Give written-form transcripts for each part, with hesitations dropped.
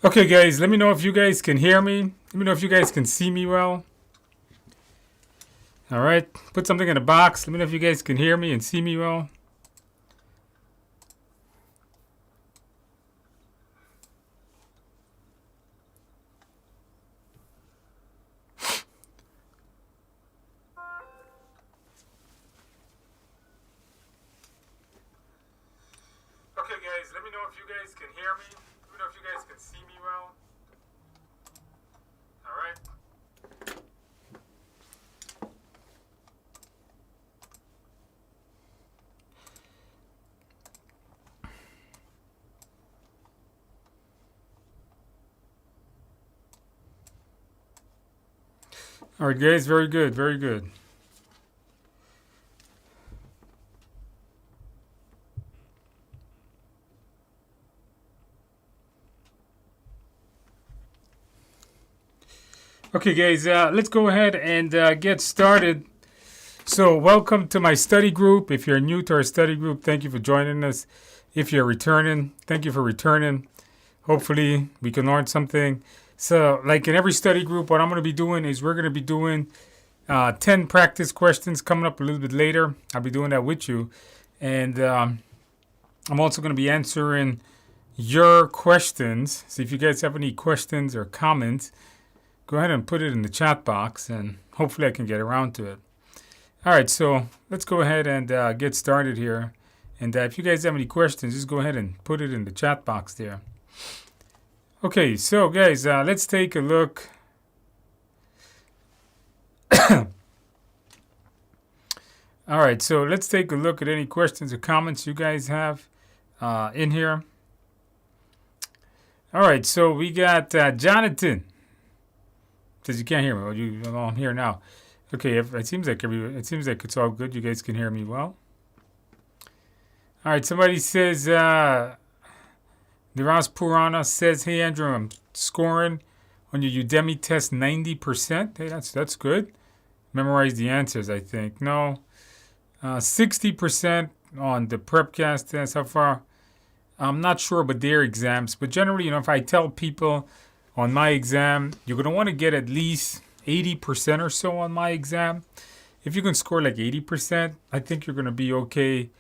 Okay, guys, let me know if you guys can hear me. Let me know if you guys can see me well. All right, put something in the box. Let me know if you guys can hear me and see me well. Okay, guys, let me know if you guys can hear me. Let me know if you guys can see me well. All right. All right, guys, very good, very good. Okay, guys, let's go ahead and get started. So, welcome to my study group. If you're new to our study group, thank you for joining us. If you're returning, thank you for returning. Hopefully, we can learn something. So, like in every study group, what I'm going to be doing is we're going to be doing 10 practice questions coming up a little bit later. I'll be doing that with you. And I'm also going to be answering your questions. So, if you guys have any questions or comments, go ahead and put it in the chat box, and hopefully I can get around to it. All right, so let's go ahead and get started here. And if you guys have any questions, just go ahead and put it in the chat box there. Okay, so guys, let's take a look. All right, so let's take a look at any questions or comments you guys have in here. All right, so we got Jonathan. Says you can't hear me. Well, I'm here now. Okay, it seems like it's all good. You guys can hear me well. All right, somebody says Niraz Purana says, "Hey Andrew, I'm scoring on your Udemy test 90%. Hey, that's good. Memorize the answers, I think. No, 60% on the PrepCast test. How far? I'm not sure about their exams, but generally, if I tell people on my exam, you're going to want to get at least 80% or so on my exam. If you can score like 80%, I think you're going to be okay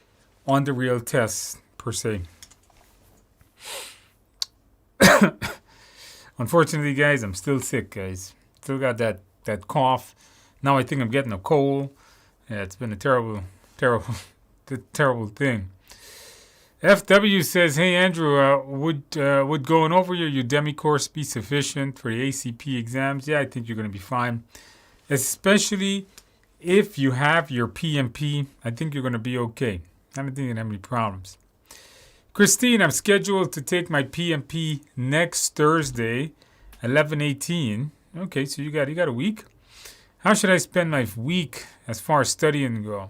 on the real test, per se. Unfortunately, guys, I'm still sick, guys. Still got that cough. Now I think I'm getting a cold. Yeah, it's been a terrible thing. FW says, "Hey Andrew, would going over your Udemy course be sufficient for the ACP exams?" Yeah, I think you're going to be fine, especially if you have your PMP. I think you're going to be okay. I don't think you're going to have any problems. Christine, I'm scheduled to take my PMP next Thursday, 11/18. Okay, so you got a week. How should I spend my week as far as studying go?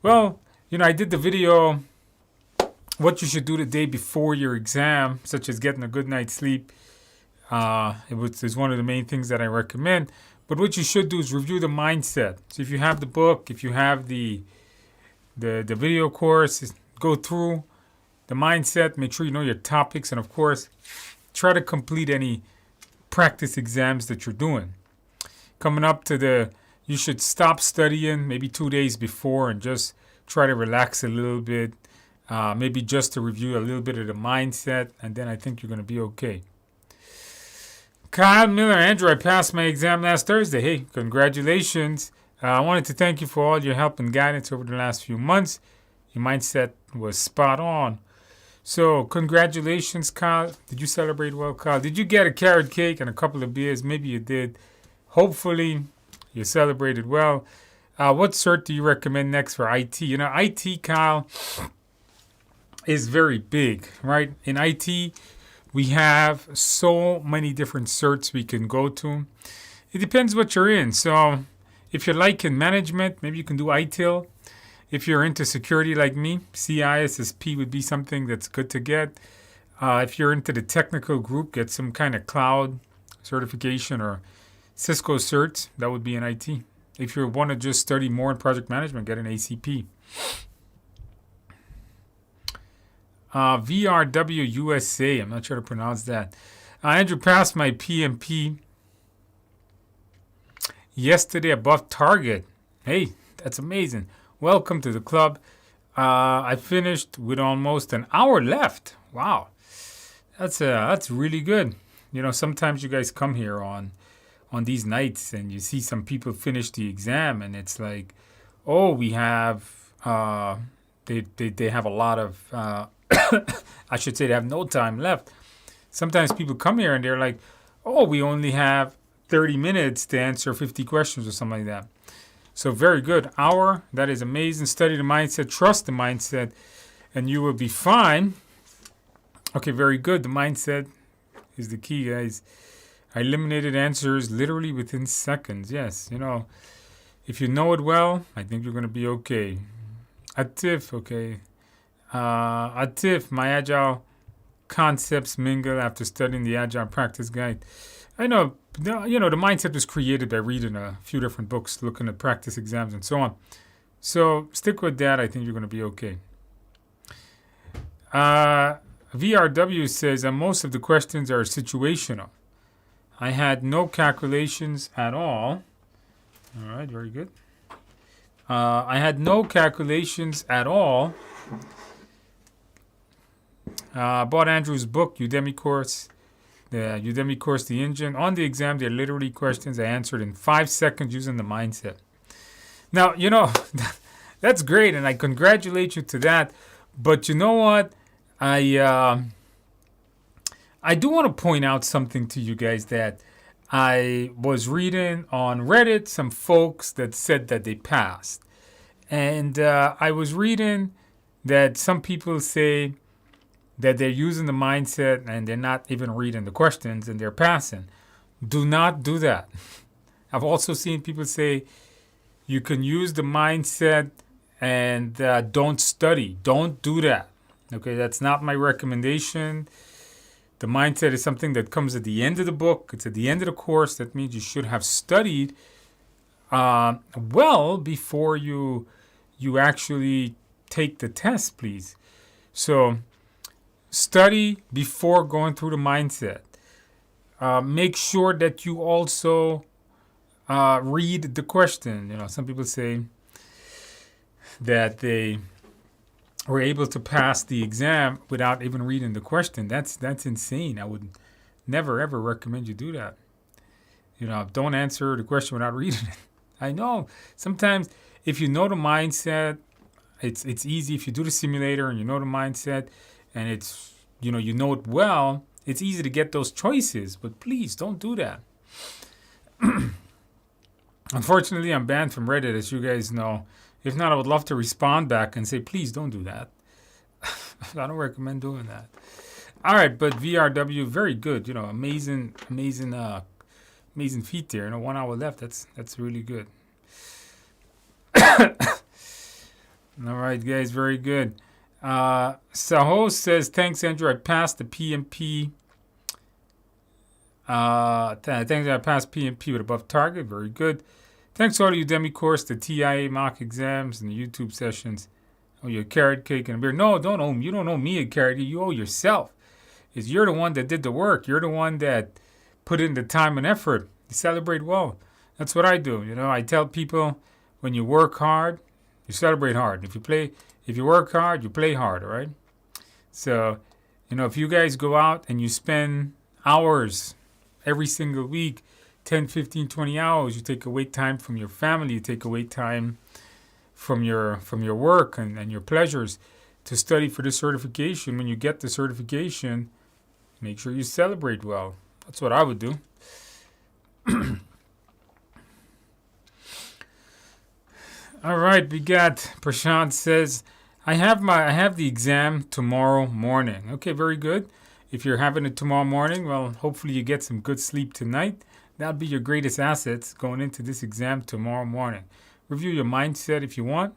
Well, I did the video what you should do the day before your exam, such as getting a good night's sleep. It's one of the main things that I recommend. But what you should do is review the mindset. So if you have the book, if you have the video course, go through the mindset, make sure you know your topics, and of course, try to complete any practice exams that you're doing. Coming up to you should stop studying maybe 2 days before and just try to relax a little bit. Maybe just to review a little bit of the mindset, and then I think you're going to be okay. Kyle Miller, Andrew, I passed my exam last Thursday. Hey, congratulations. I wanted to thank you for all your help and guidance over the last few months. Your mindset was spot on. So, congratulations, Kyle. Did you celebrate well, Kyle? Did you get a carrot cake and a couple of beers? Maybe you did. Hopefully, you celebrated well. What cert do you recommend next for IT? IT, Kyle, is very big, right? In IT, we have so many different certs we can go to. It depends what you're in. So if you're like in management, maybe you can do ITIL. If you're into security like me, CISSP would be something that's good to get. If you're into the technical group, get some kind of cloud certification or Cisco certs. That would be in IT. If you want to just study more in project management, get an ACP. VRW USA, I'm not sure to pronounce that. Andrew passed my PMP yesterday above target. Hey, that's amazing. Welcome to the club. I finished with almost an hour left. Wow, that's really good. You know, sometimes you guys come here on these nights and you see some people finish the exam and it's like, oh, we have they have a lot of I should say they have no time left. Sometimes people come here and they're like, oh, we only have 30 minutes to answer 50 questions or something like that. So very good. Hour, that is amazing. Study the mindset, trust the mindset, and you will be fine. Okay, very good. The mindset is the key, guys. I eliminated answers literally within seconds. Yes, you know, if you know it well, I think you're going to be okay. Atif, okay. Atif, my agile concepts mingle after studying the agile practice guide. I know, you know, the mindset was created by reading a few different books, looking at practice exams and so on. So stick with that. I think you're going to be okay. VRW says that most of the questions are situational. I had no calculations at all. All right, very good. I had no calculations at all. Bought Andrew's book, Udemy course. The Udemy course, The Engine. On the exam, they're literally questions I answered in 5 seconds using the mindset. Now, you know, that's great, and I congratulate you to that. But you know what? I do want to point out something to you guys that I was reading on Reddit, some folks that said that they passed. And I was reading that some people say that they're using the mindset and they're not even reading the questions and they're passing. Do not do that. I've also seen people say you can use the mindset and don't study. Don't do that. Okay, that's not my recommendation. The mindset is something that comes at the end of the book. It's at the end of the course. That means you should have studied well before you actually take the test, please. So study before going through the mindset. Make sure that you also read the question. You know, some people say that they were able to pass the exam without even reading the question. That's insane. I would never ever recommend you do that. You know, don't answer the question without reading it. I know sometimes if you know the mindset, it's easy. If you do the simulator and you know the mindset, and it's you know it well, it's easy to get those choices. But please don't do that. Unfortunately, I'm banned from Reddit, as you guys know. If not, I would love to respond back and say, please don't do that. I don't recommend doing that. All right, but VRW, very good. You know, amazing feat there. You know, 1 hour left. That's really good. All right, guys, very good. Saho says, thanks, Andrew. I passed the PMP. Thanks, I passed PMP with above target. Very good. Thanks to all the Udemy course, the TIA mock exams, and the YouTube sessions. Oh, your carrot cake and a beer. No, don't owe me. You don't owe me a carrot cake. You owe yourself. You're the one that did the work. You're the one that put in the time and effort. You celebrate well. That's what I do. You know, I tell people when you work hard, you celebrate hard. If you work hard, you play hard, all right? So, you know, if you guys go out and you spend hours every single week, 10, 15, 20 hours, you take away time from your family, you take away time from your work and your pleasures to study for the certification. When you get the certification, make sure you celebrate well. That's what I would do. All right, we got Prashant says, I have the exam tomorrow morning. Okay, very good. If you're having it tomorrow morning, well, hopefully you get some good sleep tonight. That'll be your greatest assets going into this exam tomorrow morning. Review your mindset if you want.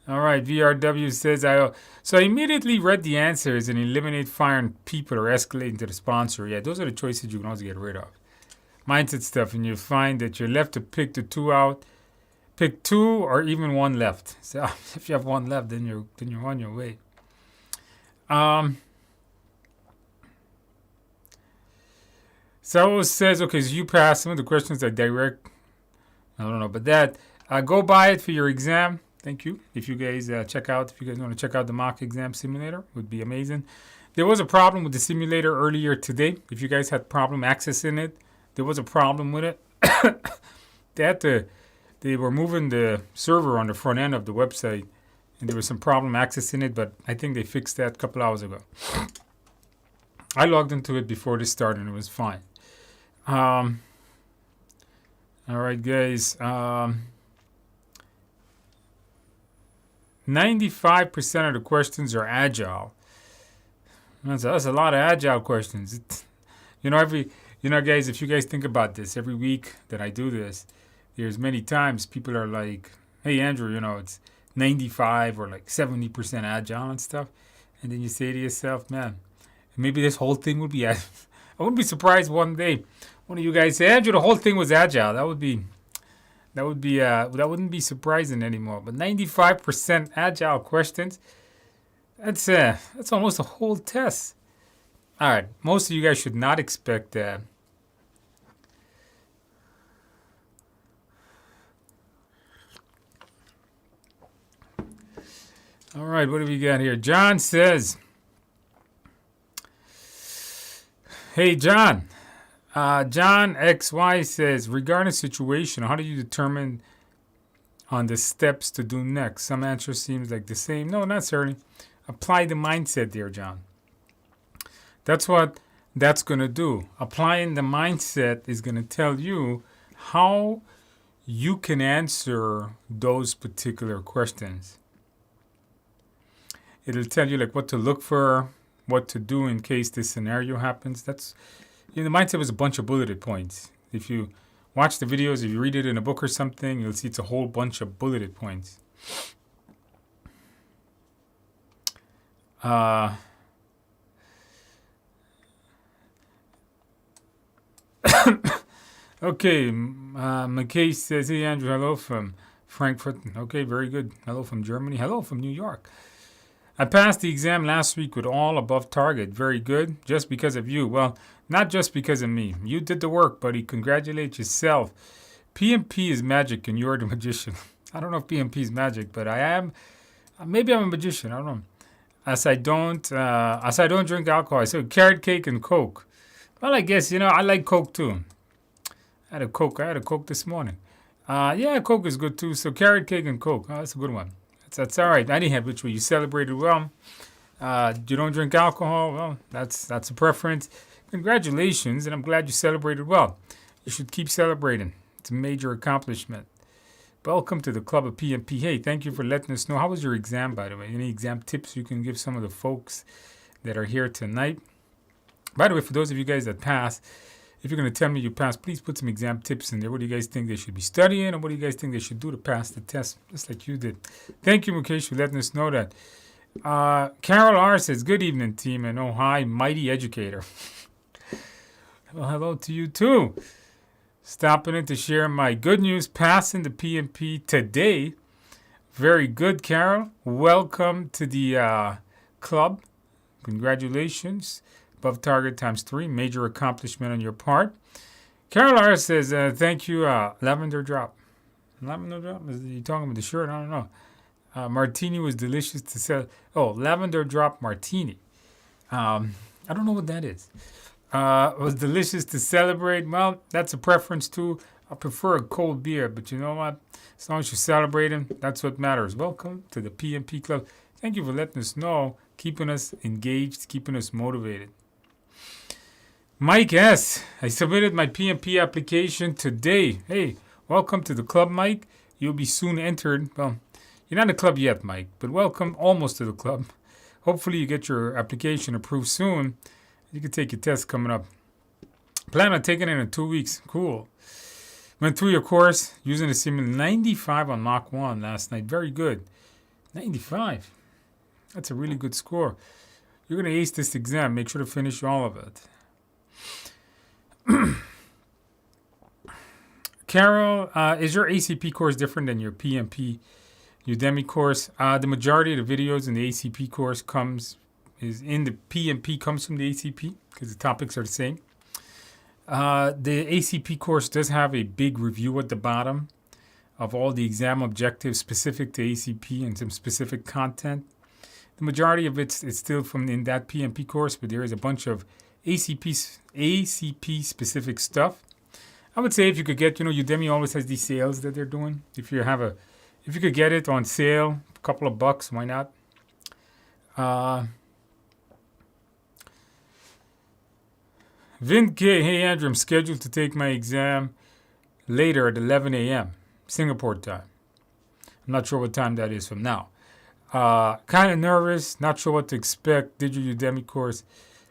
All right, VRW says, so I immediately read the answers and eliminate firing people or escalating to the sponsor. Yeah, those are the choices you can also get rid of. Mindset stuff, and you find that you're left to pick the two out. Pick two or even one left. So if you have one left, then you're on your way. So says, okay, so you passed. Some of the questions are direct. I don't know, but that go buy it for your exam. Thank you. If you guys if you guys want to check out the mock exam simulator, would be amazing. There was a problem with the simulator earlier today. If you guys had problem accessing it, there was a problem with it. They were moving the server on the front end of the website, and there was some problem accessing it, but I think they fixed that a couple hours ago. I logged into it before this started, and it was fine. All right, guys. 95% of the questions are agile. That's a lot of agile questions. Guys, if you guys think about this, every week that I do this, there's many times people are like, hey, Andrew, it's 95 or like 70% agile and stuff. And then you say to yourself, man, maybe this whole thing would be, I wouldn't be surprised one day one of you guys say, Andrew, the whole thing was agile. That wouldn't be surprising anymore. But 95% agile questions, that's almost a whole test. All right, most of you guys should not expect that. All right, what do we got here? John says, hey, John. John XY says, regarding situation, how do you determine on the steps to do next? Some answer seems like the same. No, not necessarily. Apply the mindset there, John. That's what that's going to do. Applying the mindset is going to tell you how you can answer those particular questions. It'll tell you like what to look for, what to do in case this scenario happens. The mindset was a bunch of bulleted points. If you watch the videos, if you read it in a book or something, you'll see it's a whole bunch of bulleted points. Okay, McKay says, hey, Andrew, hello from Frankfurt. Okay, very good. Hello from Germany. Hello from New York. I passed the exam last week with all above target. Very good. Just because of you. Well, not just because of me. You did the work, buddy. Congratulate yourself. PMP is magic and you're the magician. I don't know if PMP is magic, but I am. Maybe I'm a magician. I don't know. As I don't drink alcohol. I said carrot cake and Coke. Well, I guess, I like Coke too. I had a Coke this morning. Coke is good too. So carrot cake and Coke. Oh, that's a good one. That's all right. I didn't have which way. You celebrated well. You don't drink alcohol. Well, that's a preference. Congratulations, and I'm glad you celebrated well. You should keep celebrating. It's a major accomplishment. Welcome to the Club of PMP. Hey, thank you for letting us know. How was your exam, by the way? Any exam tips you can give some of the folks that are here tonight? By the way, for those of you guys that passed, if you're going to tell me you passed, please put some exam tips in there. What do you guys think they should be studying, or what do you guys think they should do to pass the test, just like you did? Thank you, Mukesh, for letting us know that. Carol R. says, good evening, team, and oh, hi, mighty educator. Well, hello to you, too. Stopping in to share my good news, passing the PMP today. Very good, Carol. Welcome to the club. Congratulations. Above target times 3. Major accomplishment on your part. Carol R. says, thank you, Lavender Drop. Lavender Drop? Is he talking about the shirt? I don't know. Martini was delicious to sell. Oh, Lavender Drop Martini. I don't know what that is. Was delicious to celebrate. Well, that's a preference too. I prefer a cold beer, but you know what? As long as you're celebrating, that's what matters. Welcome to the PMP Club. Thank you for letting us know, keeping us engaged, keeping us motivated. Mike S. I submitted my PMP application today. Hey, welcome to the club, Mike. You'll be soon entered. Well, you're not in the club yet, Mike, but welcome almost to the club. Hopefully you get your application approved soon. You can take your test coming up. Plan on taking it in 2 weeks. Cool. Went through your course using the simulator. 95 on Mach 1 last night. Very good. 95. That's a really good score. You're going to ace this exam. Make sure to finish all of it. Carol, is your ACP course different than your PMP Udemy course? The majority of the videos in the ACP course comes is in the PMP comes from the ACP because the topics are the same. The ACP course does have a big review at the bottom of all the exam objectives specific to ACP and some specific content. The majority of it's still from in that PMP course, but there is a bunch of ACP specific stuff. I would say if you could get, Udemy always has these sales that they're doing. If you could get it on sale, a couple of bucks, why not? Vin K, hey Andrew, I'm scheduled to take my exam later at 11 a.m. Singapore time. I'm not sure what time that is from now. Kind of nervous, not sure what to expect. Did your Udemy course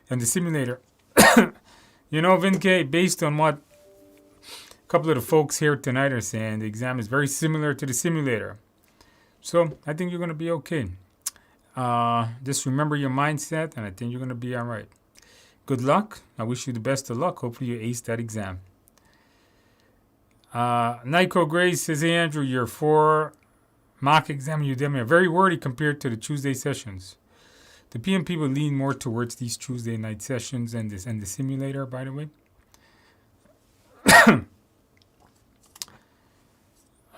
and the simulator. Vin K, based on what a couple of the folks here tonight are saying, the exam is very similar to the simulator. So I think you're going to be okay. Just remember your mindset, and I think you're going to be all right. Good luck. I wish you the best of luck. Hopefully you ace that exam. Nico Grace says, hey Andrew, your 4 mock exam in Udemy are very wordy compared to the Tuesday sessions. The PMP will lean more towards these Tuesday night sessions and the simulator, by the way.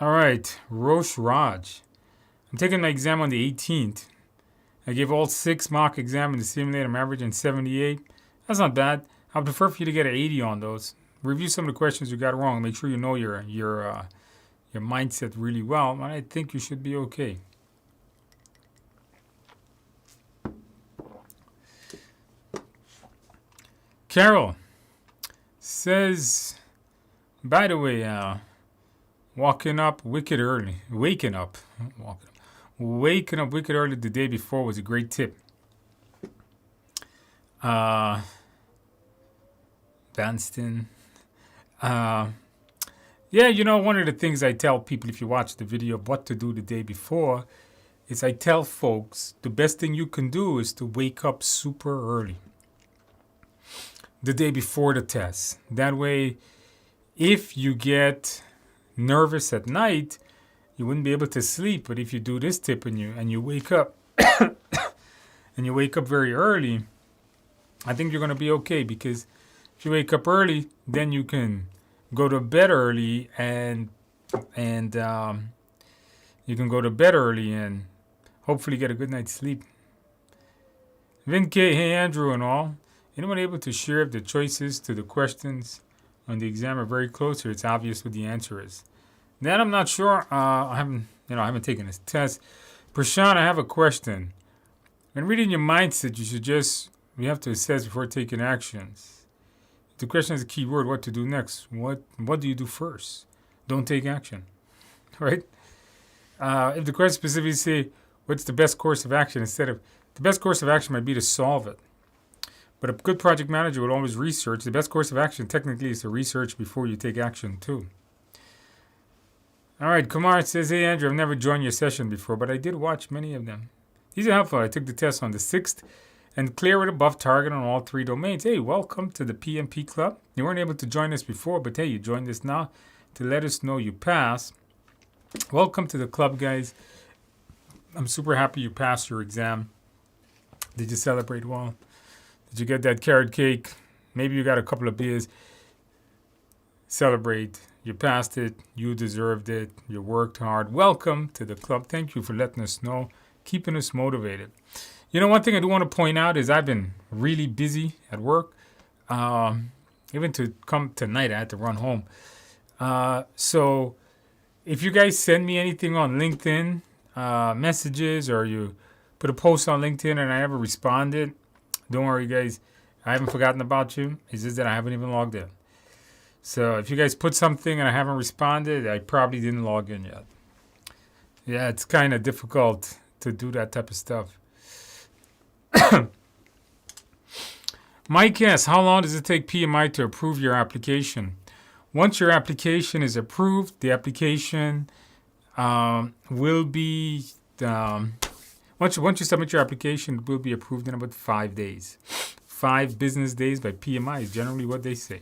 All right, Rosh Raj. I'm taking my exam on the 18th. I gave all 6 mock exams in the simulator. I'm averaging 78. That's not bad. I would prefer for you to get an 80 on those. Review some of the questions you got wrong. Make sure you know your mindset really well. And I think you should be okay. Carol says, by the way, waking up wicked early the day before was a great tip. Vanston. One of the things I tell people if you watch the video of what to do the day before is I tell folks the best thing you can do is to wake up super early the day before the test. That way, if you get nervous at night, you wouldn't be able to sleep. But if you do this tip and you wake up and you wake up very early, I think you're going to be okay, because if you wake up early, then you can go to bed early and hopefully get a good night's sleep. Vin K, hey Andrew and all. Anyone able to share if the choices to the questions on the exam are very close, or it's obvious what the answer is? That I'm not sure. I haven't taken this test. Prashant, I have a question. When reading your mindset, you have to assess before taking actions. If the question has a key word, what to do next? What do you do first? Don't take action, right? If the question specifically say, what's the best course of action, instead of, the best course of action might be to solve it. But a good project manager would always research. The best course of action technically is to research before you take action too. All right, Kumar says, hey Andrew, I've never joined your session before, but I did watch many of them. These are helpful. I took the test on the 6th and cleared above target on all 3 domains. Hey, welcome to the PMP Club. You weren't able to join us before, but hey, you joined us now to let us know you passed. Welcome to the club, guys. I'm super happy you passed your exam. Did you celebrate well? Did you get that carrot cake? Maybe you got a couple of beers. Celebrate. You passed it. You deserved it. You worked hard. Welcome to the club. Thank you for letting us know, keeping us motivated. One thing I do want to point out is I've been really busy at work. Even to come tonight, I had to run home. So if you guys send me anything on LinkedIn, messages, or you put a post on LinkedIn and I never responded, don't worry, guys. I haven't forgotten about you. It's just that I haven't even logged in. So if you guys put something and I haven't responded, I probably didn't log in yet. Yeah, it's kind of difficult to do that type of stuff. Mike asks, how long does it take PMI to approve your application? Once your application is approved, the application will be... Once you submit your application, it will be approved in about 5 days. 5 business days by PMI is generally what they say.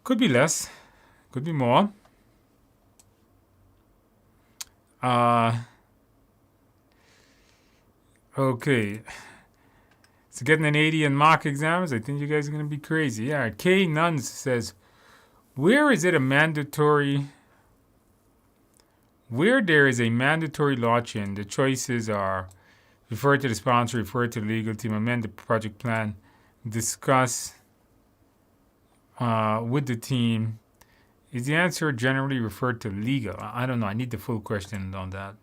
Could be less. Could be more. Okay. So getting an 80 in mock exams, I think you guys are going to be crazy. Yeah, K Nuns says, where is it a mandatory... Where there is a mandatory law change, the choices are refer to the sponsor, refer to the legal team, amend the project plan, discuss with the team. Is the answer generally referred to legal? I don't know. I need the full question on that.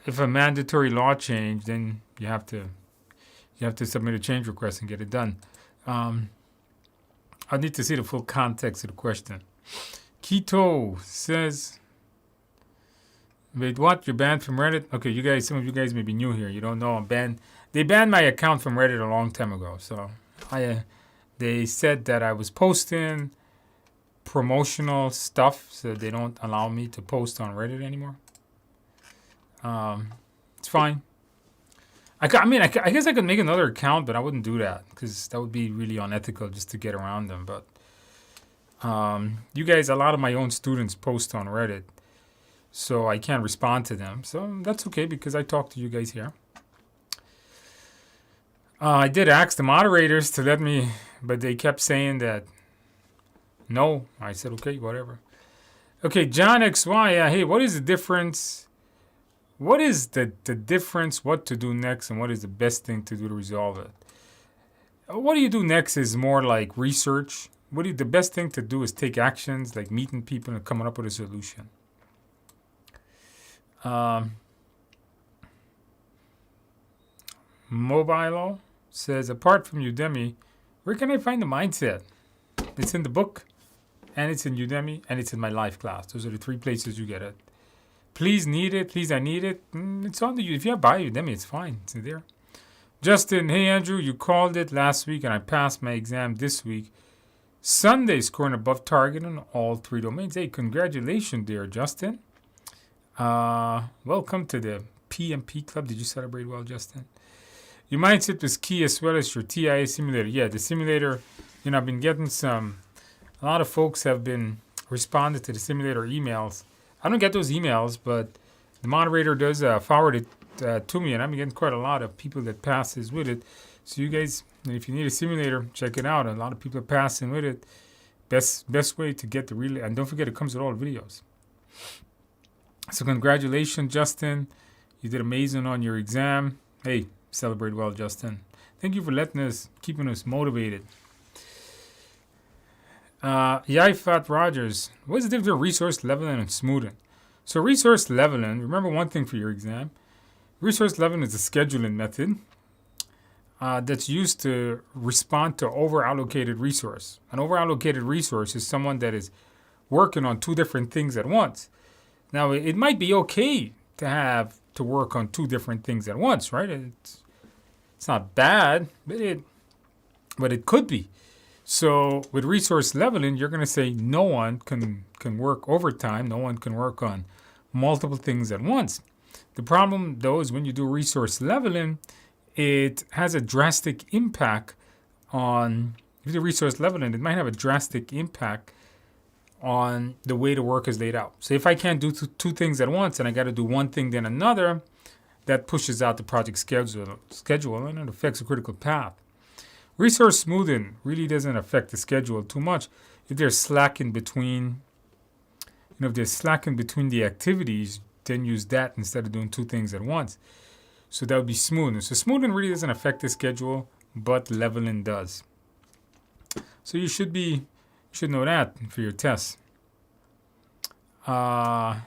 If a mandatory law change, then you have to submit a change request and get it done. I need to see the full context of the question. Keto says, wait, what? You're banned from Reddit? Okay, you guys, some of you guys may be new here. You don't know I'm banned. They banned my account from Reddit a long time ago. So they said that I was posting promotional stuff, so they don't allow me to post on Reddit anymore. It's fine. I guess I could make another account, but I wouldn't do that because that would be really unethical just to get around them. But you guys, a lot of my own students post on Reddit, so I can't respond to them. So that's okay because I talk to you guys here. I did ask the moderators to let me, but they kept saying that no. I said, okay, whatever. Okay, John XY, hey, what is the difference? What is the difference, what to do next, and what is the best thing to do to resolve it? What do you do next is more like research. The best thing to do is take actions, like meeting people and coming up with a solution. Mobilo says, apart from Udemy, where can I find the mindset? It's in the book, and it's in Udemy, and it's in my live class. Those are the 3 places you get it. Please need it. Please, I need it. It's on the... If you have buy Udemy, it's fine. It's there. Justin, hey, Andrew, you called it last week, and I passed my exam this week. Sunday scoring above target on all 3 domains. Hey, congratulations there, Justin. Welcome to the PMP club. Did you celebrate well, Justin? Your mindset was key as well as your TIA simulator. Yeah, the simulator, I've been getting a lot of folks have been responded to the simulator emails. I don't get those emails, but the moderator does forward it to me, and I'm getting quite a lot of people that passes with it. So you guys, if you need a simulator, check it out. A lot of people are passing with it. Best way to get the relay, and don't forget it comes with all the videos. So congratulations, Justin. You did amazing on your exam. Hey, celebrate well, Justin. Thank you for keeping us motivated. Yifat Rogers, what's the difference between resource leveling and smoothing? So resource leveling, remember one thing for your exam. Resource leveling is a scheduling method that's used to respond to over-allocated resource. An over-allocated resource is someone that is working on 2 different things at once. Now, it might be okay to have to work on 2 different things at once, right? It's not bad, but it could be. So with resource leveling, you're going to say no one can work overtime. No one can work on multiple things at once. The problem, though, is when you do resource leveling, it has a drastic impact on, if you do resource leveling, it might have a drastic impact on the way the work is laid out. So if I can't do 2 things at once and I got to do one thing then another, that pushes out the project schedule and it affects the critical path. Resource smoothing really doesn't affect the schedule too much. If there's slack in between, the activities, then use that instead of doing 2 things at once. So that would be smoothing. So smoothing really doesn't affect the schedule, but leveling does. So you should know that for your tests. Sanjay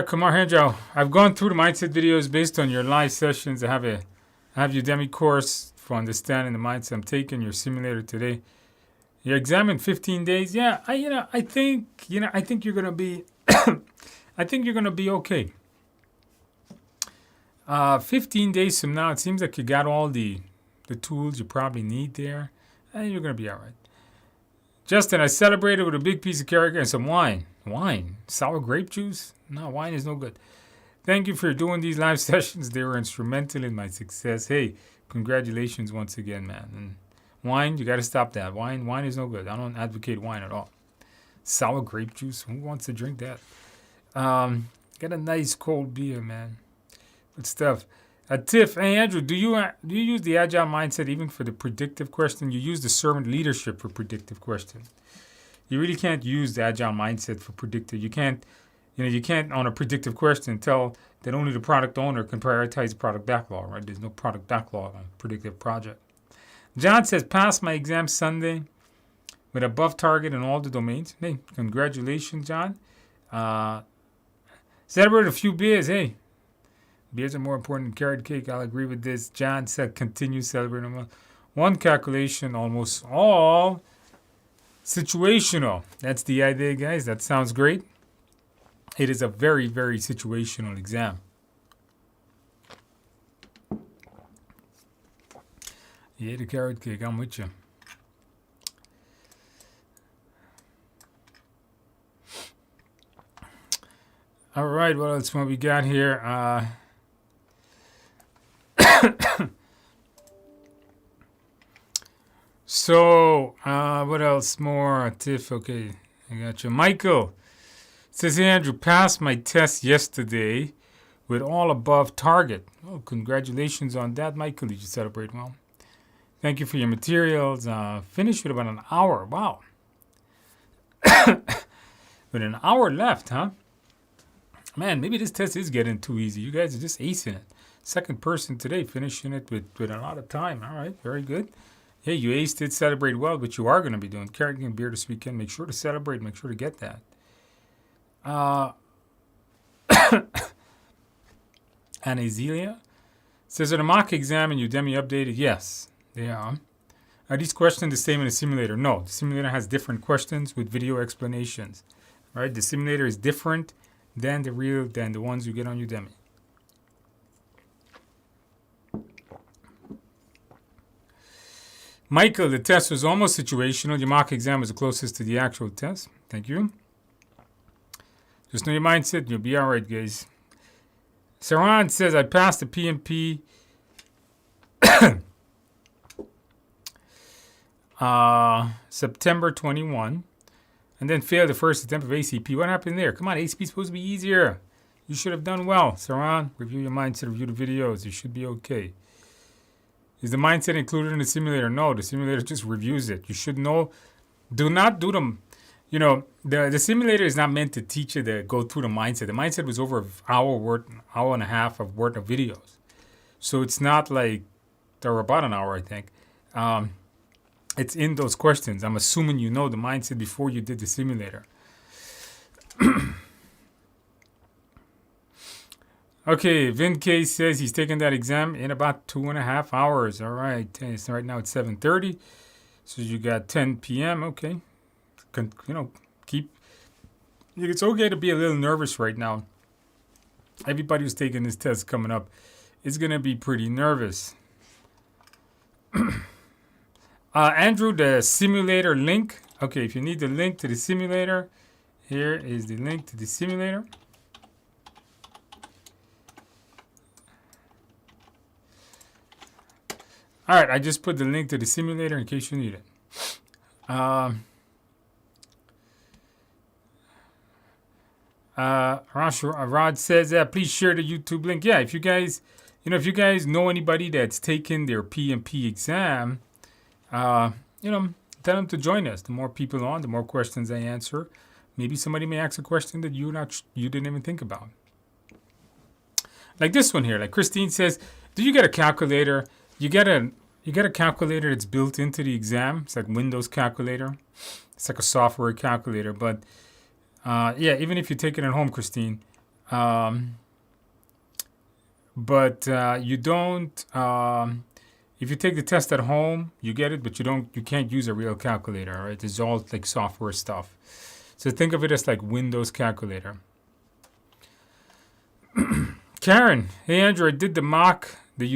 Kumar Henjao, I've gone through the mindset videos based on your live sessions. I have Udemy course for understanding the mindset. I'm taking your simulator today. Your exam in 15 days. Yeah, I think you're gonna be, I think you're gonna be okay. 15 days from now, it seems like you got all the tools you probably need there, and you're gonna be all right. Justin, I celebrated with a big piece of carrot and some wine. Wine? Sour grape juice? No, wine is no good. Thank you for doing these live sessions. They were instrumental in my success. Hey, congratulations once again, man. And wine, you got to stop that. Wine is no good. I don't advocate wine at all. Sour grape juice? Who wants to drink that? Got a nice cold beer, man. Good stuff. Tiff, hey Andrew, do you use the agile mindset even for the predictive question? You use the servant leadership for predictive questions. You really can't use the agile mindset for predictive. You can't on a predictive question tell that only the product owner can prioritize product backlog, right? There's no product backlog on predictive project. John says, pass my exam Sunday with above target in all the domains. Hey, congratulations, John. Celebrate a few beers. Hey, beers are more important than carrot cake. I'll agree with this. John said, continue celebrating. One calculation, almost all situational. That's the idea, guys. That sounds great. It is a very, very situational exam. Yeah, the carrot cake. I'm with you. All right, what else we got here? So, what else more? Tiff, okay, I got you. Michael says, hey, Andrew, passed my test yesterday with all above target. Oh, congratulations on that, Michael. Did you celebrate well? Thank you for your materials. Finished with about an hour. Wow. With an hour left, huh? Man, maybe this test is getting too easy. You guys are just acing it. Second person today finishing it with a lot of time. All right, very good. Hey, you aced it, celebrate well, but you are going to be doing carrot and beer this weekend. Make sure to celebrate. Make sure to get that. Anazelia says, are the mock exam and Udemy updated? Yes, they are. Are these questions the same in the simulator? No, the simulator has different questions with video explanations. All right, the simulator is different than the ones you get on Udemy. Michael, the test was almost situational. Your mock exam was the closest to the actual test. Thank you. Just know your mindset. You'll be all right, guys. Saran says, I passed the PMP September 21 and then failed the first attempt of ACP. What happened there? Come on, ACP is supposed to be easier. You should have done well. Saran, review your mindset, review the videos. You should be okay. Is the mindset included in the simulator? No, the simulator just reviews it. You should know. Do not do them. You know, the simulator is not meant to teach you to go through the mindset. The mindset was over an hour and a half of worth of videos. So it's not like, or about an hour, I think. It's in those questions. I'm assuming you know the mindset before you did the simulator. Okay, Vin K says he's taking that exam in about 2.5 hours. All right, so right now it's 7:30, so you got 10 p.m. Okay, it's okay to be a little nervous right now. Everybody who's taking this test coming up is gonna be pretty nervous. Andrew, the simulator link. Okay, if you need the link to the simulator, here is the link to the simulator. All right, I just put the link to the simulator in case you need it. Rod says, please share the YouTube link. Yeah, if you guys know anybody that's taken their PMP exam, tell them to join us. The more people on, the more questions I answer. Maybe somebody may ask a question that you didn't even think about. Like this one here. Like Christine says, do you get a calculator? You get a calculator that's built into the exam. It's like Windows calculator. It's like a software calculator. But even if you take it at home, Christine, you don't. If you take the test at home, you get it, but you can't use a real calculator. Right? It's all like software stuff. So think of it as like Windows calculator. Karen, hey Andrew, I did the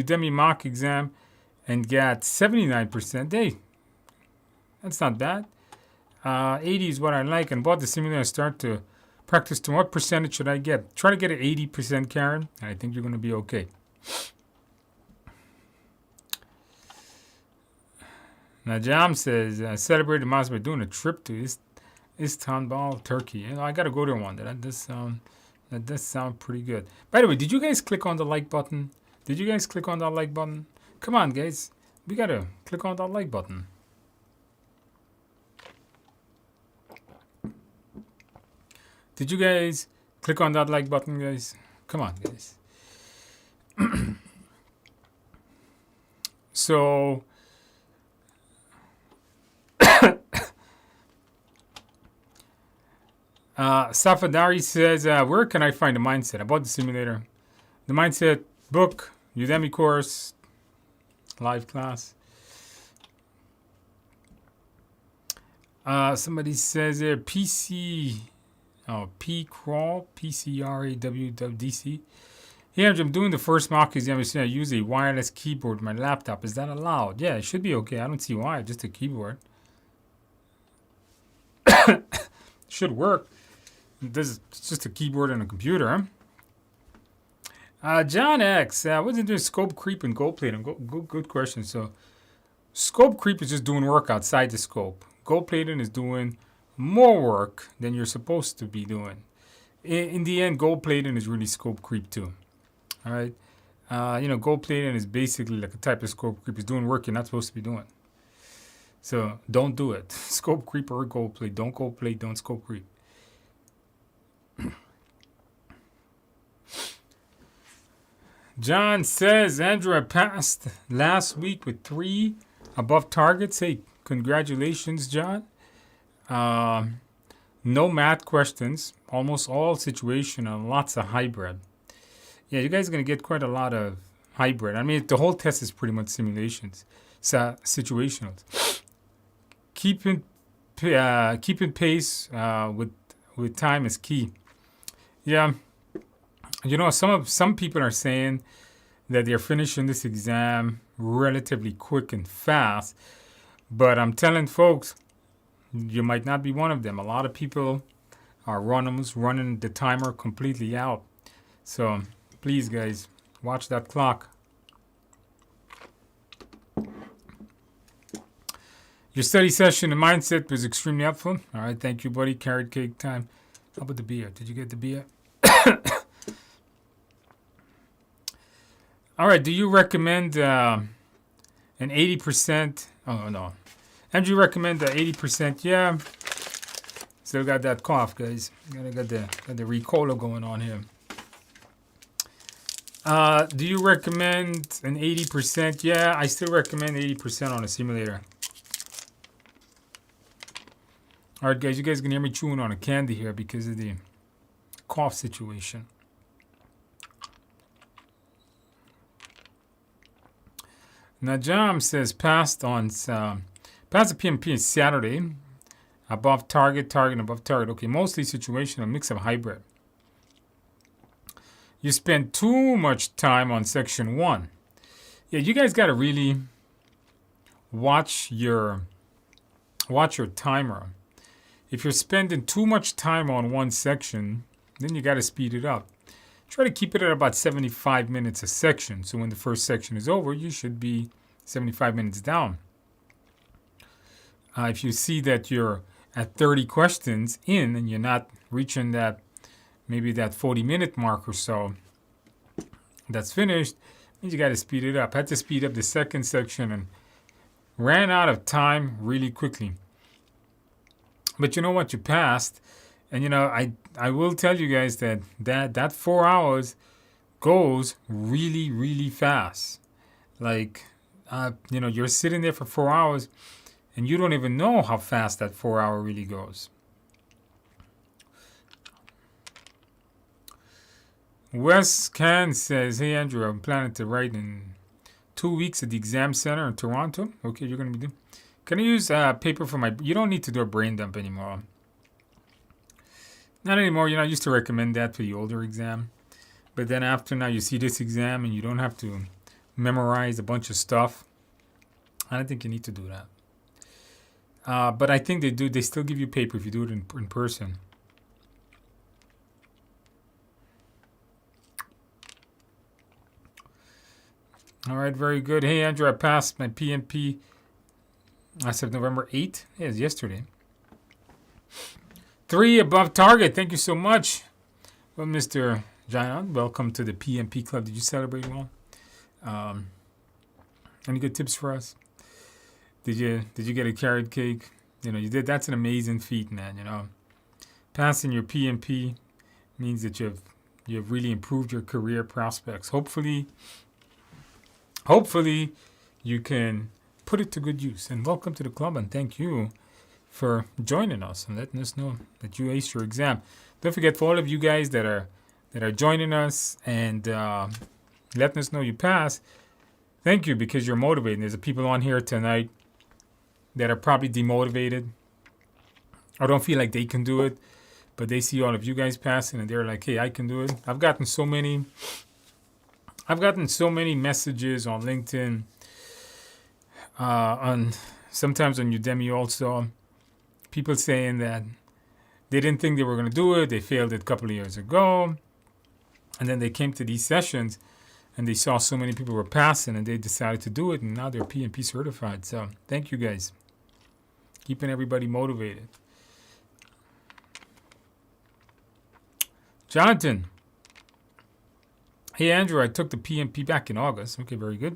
Udemy mock exam and got 79%. Hey, that's not bad. 80 is what I like, and bought the simulator. I start to practice. To what percentage should I get? Try to get an 80%, Karen, and I think you're going to be okay. Najam says, celebrated Mars by doing a trip to Istanbul, Turkey. I got to go there one day. That does sound pretty good. By the way, did you guys click on the like button? Did you guys click on that like button? Come on, guys. We gotta click on that like button. Did you guys click on that like button, guys? Come on, guys. So, Safadari says, where can I find the mindset about the simulator? The mindset book, Udemy course, live class. Somebody says there, P-crawl, P-C-R-A-W-W-D-C. Here, I'm doing the first mock exam. I use a wireless keyboard on my laptop. Is that allowed? Yeah, it should be okay. I don't see why. Just a keyboard. Should work. It's just a keyboard and a computer. John X, wasn't there scope creep and gold plating? Good question. So, scope creep is just doing work outside the scope. Gold plating is doing more work than you're supposed to be doing. In the end, gold plating is really scope creep too. All right. Gold plating is basically like a type of scope creep. It's doing work you're not supposed to be doing. So don't do it. Scope creep or gold plate. Don't gold plate. Don't scope creep. John says, Andrew, I passed last week with 3 above targets. Hey, congratulations, John. No math questions. Almost all situational. Lots of hybrid. Yeah, you guys are going to get quite a lot of hybrid. I mean, the whole test is pretty much simulations. Situationals. Keeping pace with time is key. Yeah. Some people are saying that they're finishing this exam relatively quick and fast, but I'm telling folks, you might not be one of them. A lot of people are running the timer completely out. So please, guys, watch that clock. Your study session and mindset was extremely helpful. All right, thank you, buddy. Carrot cake time. How about the beer? Did you get the beer? All right, do you recommend an 80%? Oh, no. And do you recommend the 80%? Yeah. Still got that cough, guys. Got the Ricola going on here. Do you recommend an 80%? Yeah, I still recommend 80% on a simulator. All right, guys, you guys can hear me chewing on a candy here because of the cough situation. Najam says passed the PMP on Saturday. Above target, above target. Okay, mostly situational, mix of hybrid. You spend too much time on section 1. Yeah, you guys got to really watch your timer. If you're spending too much time on one section, then you got to speed it up. Try to keep it at about 75 minutes a section. So when the first section is over, you should be 75 minutes down. If you see that you're at 30 questions in and you're not reaching maybe that 40-minute mark or so that's finished, means you got to speed it up. I had to speed up the second section and ran out of time really quickly. But you know what? You passed. And, I will tell you guys that 4 hours goes really, really fast. Like, you're sitting there for 4 hours and you don't even know how fast that 4 hour really goes. Wes Can says, hey, Andrew, I'm planning to write in 2 weeks at the exam center in Toronto. Okay, you're going to be doing. Can I use paper for my... You don't need to do a brain dump anymore. Not anymore. I used to recommend that for the older exam. But then after now you see this exam and you don't have to memorize a bunch of stuff. I don't think you need to do that. But I think they do. They still give you paper if you do it in person. All right, very good. Hey, Andrew, I passed my PMP as of November 8th. Yeah, it was yesterday. 3 above target. Thank you so much. Well, Mr. John, welcome to the PMP Club. Did you celebrate well? Any good tips for us? Did you get a carrot cake? You did. That's an amazing feat, man. Passing your PMP means that you've really improved your career prospects. Hopefully you can put it to good use. And welcome to the club, and thank you for joining us and letting us know that you aced your exam. Don't forget, for all of you guys that are joining us and letting us know you passed, thank you, because you're motivated. There's people on here tonight that are probably demotivated or don't feel like they can do it, but they see all of you guys passing and they're like, hey, I can do it. I've gotten so many messages on LinkedIn, sometimes on Udemy also, people saying that they didn't think they were going to do it. They failed it a couple of years ago. And then they came to these sessions and they saw so many people were passing and they decided to do it. And now they're PMP certified. So thank you guys. Keeping everybody motivated. Jonathan. Hey, Andrew, I took the PMP back in August. Okay, very good.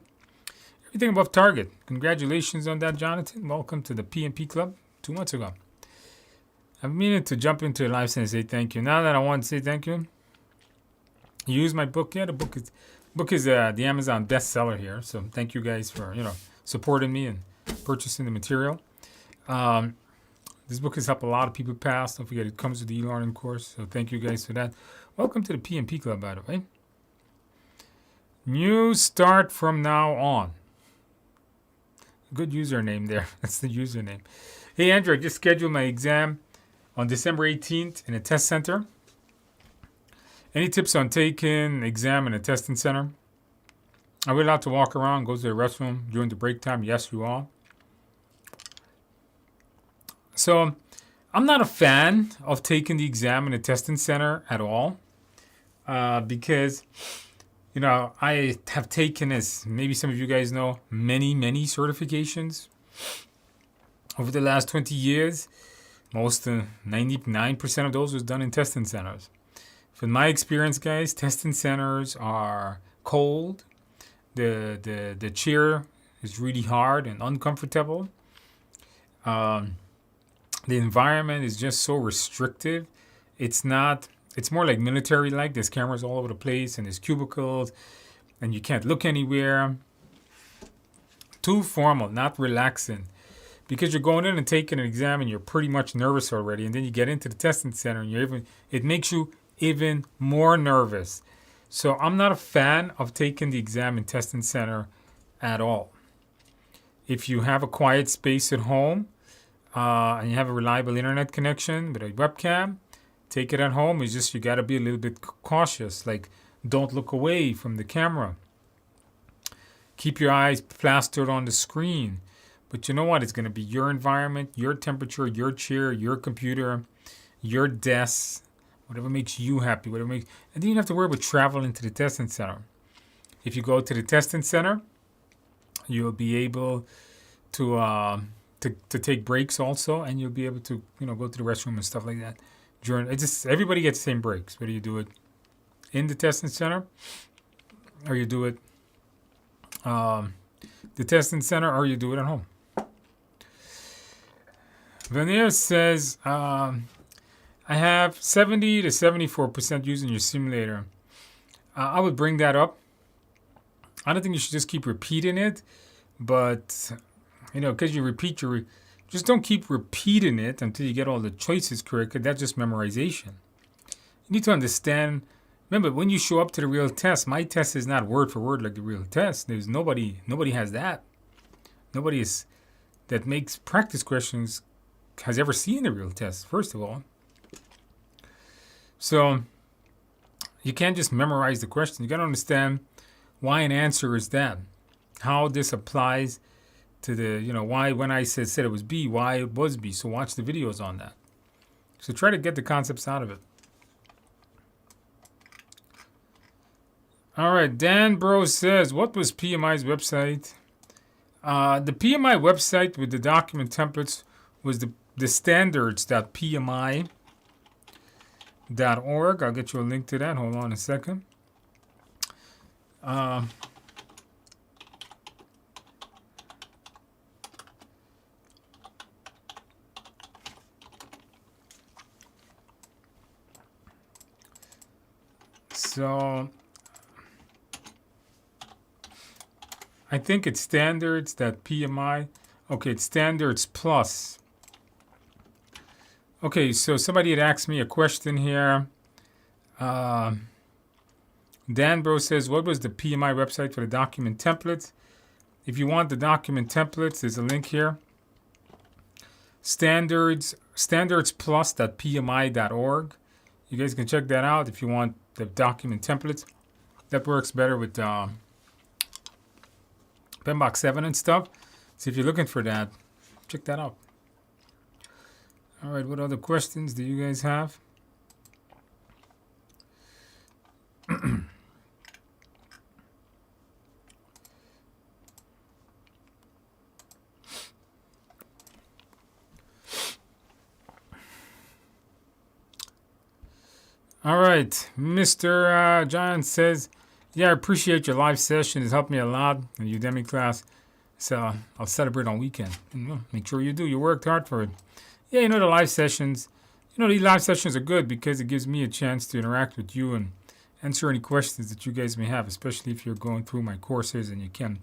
Everything above target. Congratulations on that, Jonathan. Welcome to the PMP Club 2 months ago. I've been meaning to jump into a live and say thank you. Now that I want to say thank you, use my book. Yeah, the book is the Amazon bestseller here. So thank you guys for supporting me and purchasing the material. This book has helped a lot of people pass. Don't forget, it comes with the e-learning course. So thank you guys for that. Welcome to the PMP Club, by the way. New start from now on. Good username there. That's the username. Hey, Andrew, I just scheduled my exam on December 18th in a test center. Any tips on taking exam in a testing center? Are we allowed to walk around, go to the restroom during the break time? Yes, you are. So I'm not a fan of taking the exam in a testing center at all because, I have taken, as maybe some of you guys know, many certifications over the last 20 years. Most 99% of those was done in testing centers. From my experience, guys, testing centers are cold. The chair is really hard and uncomfortable. The environment is just so restrictive. It's more like military-like. There's cameras all over the place and there's cubicles and you can't look anywhere. Too formal, not relaxing. Because you're going in and taking an exam and you're pretty much nervous already. And then you get into the testing center and it makes you even more nervous. So I'm not a fan of taking the exam in testing center at all. If you have a quiet space at home and you have a reliable internet connection with a webcam, take it at home. It's just you got to be a little bit cautious. Like, don't look away from the camera. Keep your eyes plastered on the screen. But you know what? It's going to be your environment, your temperature, your chair, your computer, your desk, whatever makes you happy, and then you don't have to worry about traveling to the testing center. If you go to the testing center, you'll be able to take breaks also, and you'll be able to go to the restroom and stuff like that. Everybody gets the same breaks, whether you do it in the testing center or you do it the testing center or you do it at home. Veneer says, I have 70 to 74% using your simulator. I would bring that up. I don't think you should just keep repeating it, but, because you just don't keep repeating it until you get all the choices correct, because that's just memorization. You need to understand. Remember, when you show up to the real test, my test is not word for word like the real test. There's nobody has that. Nobody that makes practice questions has ever seen the real test, first of all. So you can't just memorize the question. You got to understand why an answer is that, how this applies to the, why when I said it was B, why it was B. So watch the videos on that. So try to get the concepts out of it. All right, Dan Bro says, what was PMI's website? The PMI website with the document templates was the standards.pmi.org. I'll get you a link to that. Hold on a second. So I think it's standards that PMI. Okay, it's standards plus. Okay, so somebody had asked me a question here. Dan Bro says, what was the PMI website for the document templates? If you want the document templates, there's a link here. Standardsplus.pmi.org. You guys can check that out if you want the document templates. That works better with PMBOK 7 and stuff. So if you're looking for that, check that out. All right, what other questions do you guys have? All right, Mr. John says, yeah, I appreciate your live session. It's helped me a lot in the Udemy class. So I'll celebrate on weekend. Make sure you do. You worked hard for it. Yeah, the live sessions, these live sessions are good because it gives me a chance to interact with you and answer any questions that you guys may have, especially if you're going through my courses and you can,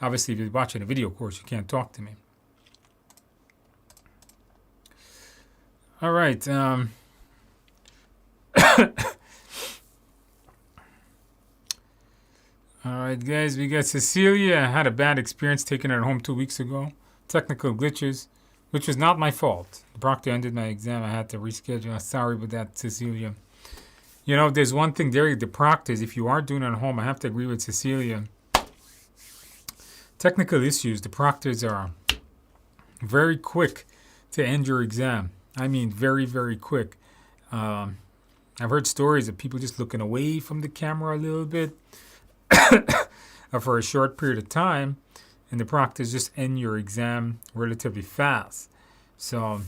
obviously, if you're watching a video course, you can't talk to me. All right. All right, guys, we got Cecilia. I had a bad experience taking her home 2 weeks ago. Technical glitches, which was not my fault. The proctor ended my exam. I had to reschedule. I'm sorry about that, Cecilia. There's one thing there, the proctors, if you are doing it at home, I have to agree with Cecilia. Technical issues, the proctors are very quick to end your exam. I mean, very, very quick. I've heard stories of people just looking away from the camera a little bit for a short period of time, and the proctors just end your exam relatively fast. So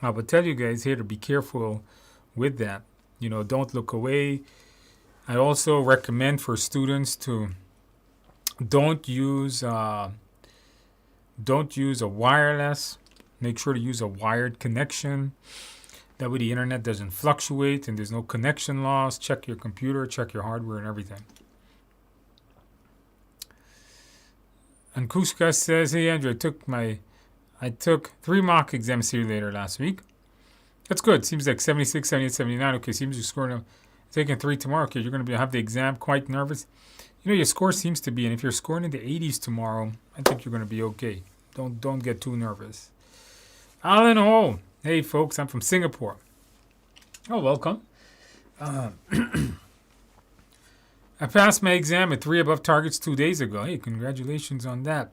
I would tell you guys here to be careful with that. Don't look away. I also recommend for students to don't use a wireless. Make sure to use a wired connection. That way the internet doesn't fluctuate and there's no connection loss. Check your computer, check your hardware and everything. And Kushka says, hey Andrew, I took 3 mock exam simulator last week. That's good. Seems like 76, 78, 79. Okay, seems you're scoring taking 3 tomorrow. Okay, you're going to have the exam quite nervous. Your score seems to be, and if you're scoring in the 80s tomorrow, I think you're going to be okay. Don't get too nervous. Alan Ho. Hey, folks, I'm from Singapore. Oh, welcome. I passed my exam at 3 above targets 2 days ago. Hey, congratulations on that.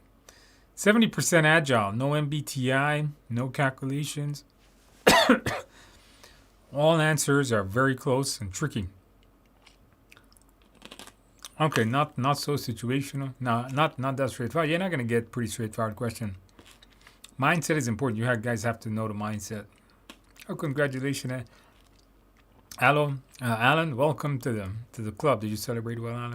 70% agile, no MBTI, no calculations. All answers are very close and tricky. Okay, not so situational. No, not that straightforward. You're not going to get pretty straightforward question. Mindset is important. You guys have to know the mindset. Oh, congratulations. Hello, Alan. Welcome to the club. Did you celebrate well,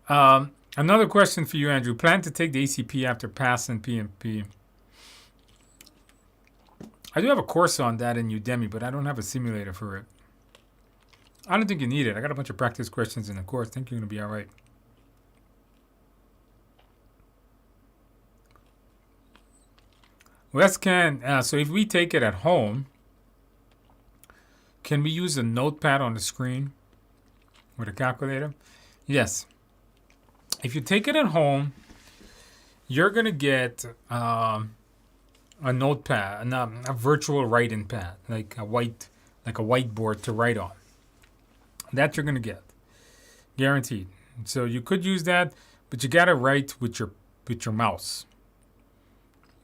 Alan? Another question for you, Andrew. Plan to take the ACP after passing PMP. I do have a course on that in Udemy, but I don't have a simulator for it. I don't think you need it. I got a bunch of practice questions in the course. I think you're going to be all right. So if we take it at home, can we use a notepad on the screen with a calculator? Yes. If you take it at home, you're going to get a notepad, a virtual writing pad, like a whiteboard to write on. That you're going to get, guaranteed. So you could use that, but you got to write with your mouse.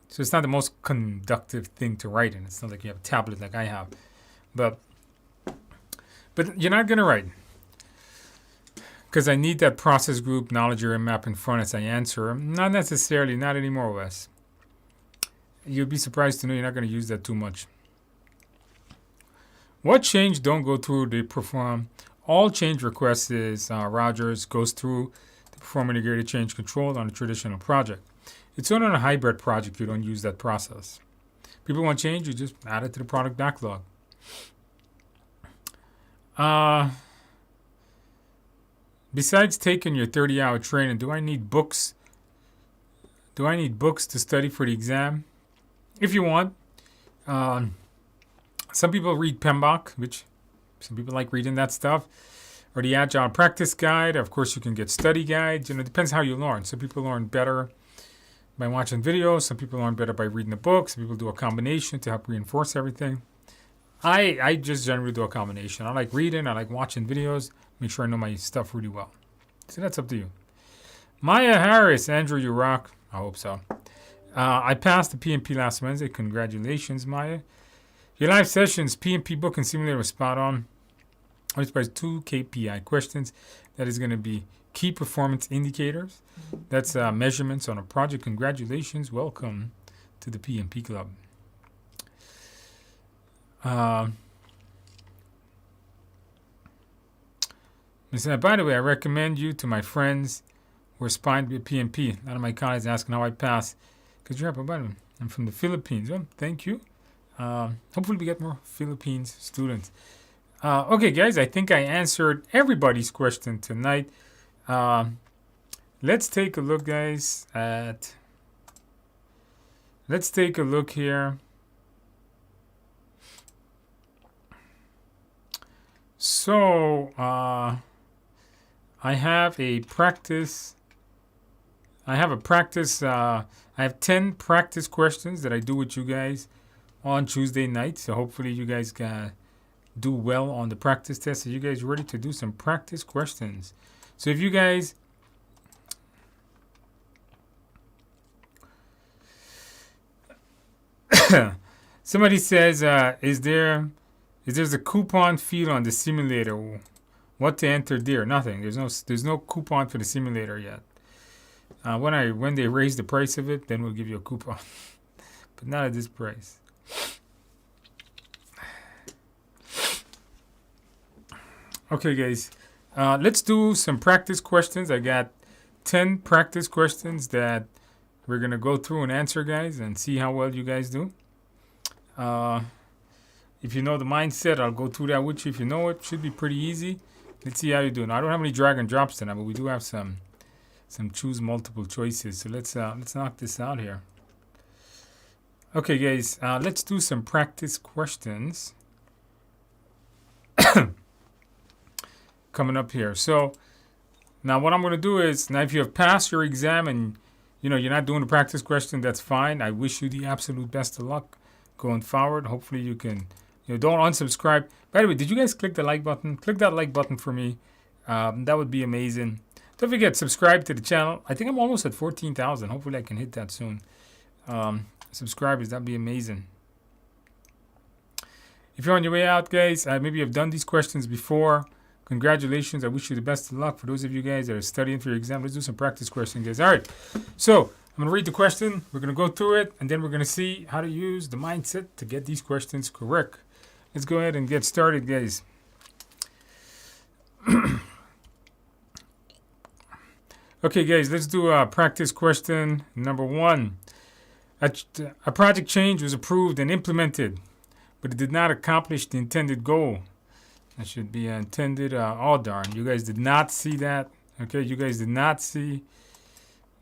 So it's not the most conductive thing to write in. It's not like you have a tablet like I have. But you're not going to write. Because I need that process group knowledge area map in front as I answer. Not necessarily, not anymore, Wes. You'll be surprised to know you're not going to use that too much. What change don't go through the perform? All change requests is Rogers goes through the perform integrated change control on a traditional project. It's only on a hybrid project you don't use that process. People want change, you just add it to the product backlog. Uh, Besides taking your 30-hour training, do I need books? Do I need books to study for the exam? If you want. Some people read PMBOK, which some people like reading that stuff. Or the Agile Practice Guide. Of course, you can get study guides. It depends how you learn. Some people learn better by watching videos. Some people learn better by reading the book. Some people do a combination to help reinforce everything. I just generally do a combination. I like reading. I like watching videos. Make sure I know my stuff really well. So that's up to you. Maya Harris, Andrew, you rock. I hope so. I passed the PMP last Wednesday. Congratulations, Maya. Your live sessions, PMP book and simulator was spot on. I was by 2 KPI questions. That is going to be key performance indicators. That's measurements on a project. Congratulations. Welcome to the PMP Club. By the way, I recommend you to my friends who are aspiring to be a PMP. A lot of my colleagues asking how I pass. Because you're up about it. I'm from the Philippines. Well, thank you. Hopefully we get more Philippines students. Okay, guys, I think I answered everybody's question tonight. Let's take a look, guys, at... Let's take a look here. So, I have a practice. I have 10 practice questions that I do with you guys on Tuesday night. So hopefully you guys can do well on the practice test. Are you guys ready to do some practice questions? So if you guys... Somebody says, is there's a coupon fee on the simulator? What to enter there? Nothing. There's no coupon for the simulator yet. When they raise the price of it, then we'll give you a coupon. But not at this price. Okay, guys. Let's do some practice questions. I got 10 practice questions that we're going to go through and answer, guys, and see how well you guys do. If you know the mindset, I'll go through that with you. If you know it, should be pretty easy. Let's see how you do. Now, I don't have any drag and drops tonight, but we do have some choose multiple choices. So let's knock this out here. Okay, guys, let's do some practice questions. Coming up here. So now what I'm going to do is, now if you have passed your exam and you're not doing the practice question, that's fine. I wish you the absolute best of luck going forward. Hopefully you can, don't unsubscribe. By the way, did you guys click the like button? Click that like button for me. That would be amazing. Don't forget, subscribe to the channel. I think I'm almost at 14,000. Hopefully I can hit that soon. Subscribers, that'd be amazing. If you're on your way out, guys, maybe you've done these questions before. Congratulations. I wish you the best of luck. For those of you guys that are studying for your exam, let's do some practice questions, guys. All right. So I'm going to read the question. We're going to go through it, and then we're going to see how to use the mindset to get these questions correct. Let's go ahead and get started, guys. Okay, guys, let's do practice question number 1. A project change was approved and implemented, but it did not accomplish the intended goal. That should be intended. Oh, darn. You guys did not see that. Okay, you guys did not see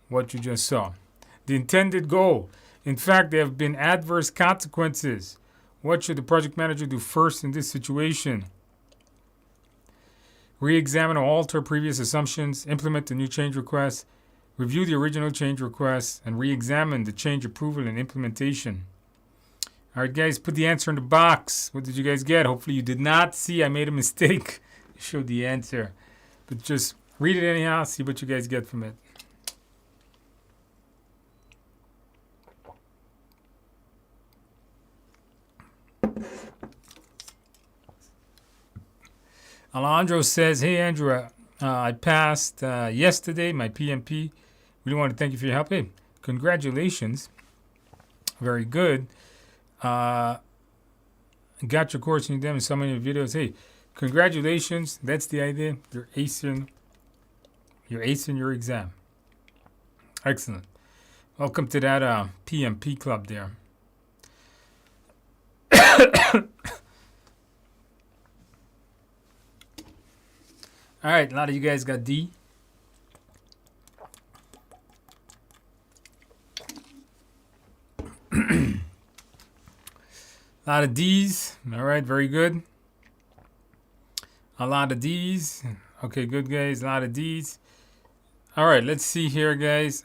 what you just saw. The intended goal. In fact, there have been adverse consequences. What should the project manager do first in this situation? Re-examine or alter previous assumptions, implement the new change request, review the original change request, and re-examine the change approval and implementation. All right, guys, put the answer in the box. What did you guys get? Hopefully you did not see I made a mistake. I showed the answer. But just read it anyhow, see what you guys get from it. Alejandro says, hey, Andrew, I passed yesterday my PMP. Really want to thank you for your help. Hey, congratulations. Very good. Got your course in them in so many videos. Hey, congratulations. That's the idea. You're acing your exam. Excellent. Welcome to that PMP club there. All right, a lot of you guys got D. A lot of D's. All right, very good. A lot of D's. Okay, good, guys. A lot of D's. All right, let's see here, guys.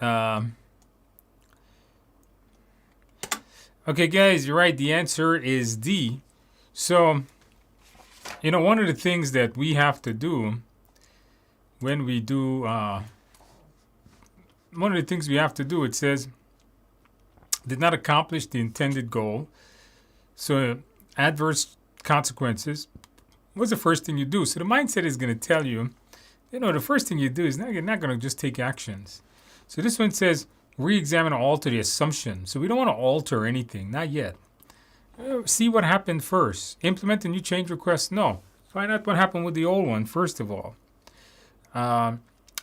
Okay, guys, you're right. The answer is D. So, one of the things that we have to do when we do, one of the things we have to do, it says, did not accomplish the intended goal. So, adverse consequences. What's the first thing you do? So, the mindset is going to tell you, the first thing you do is you're not going to just take actions. So, this one says, re-examine or alter the assumption. So, we don't want to alter anything, not yet. See what happened first. Implement a new change request? No. Find out what happened with the old one, first of all.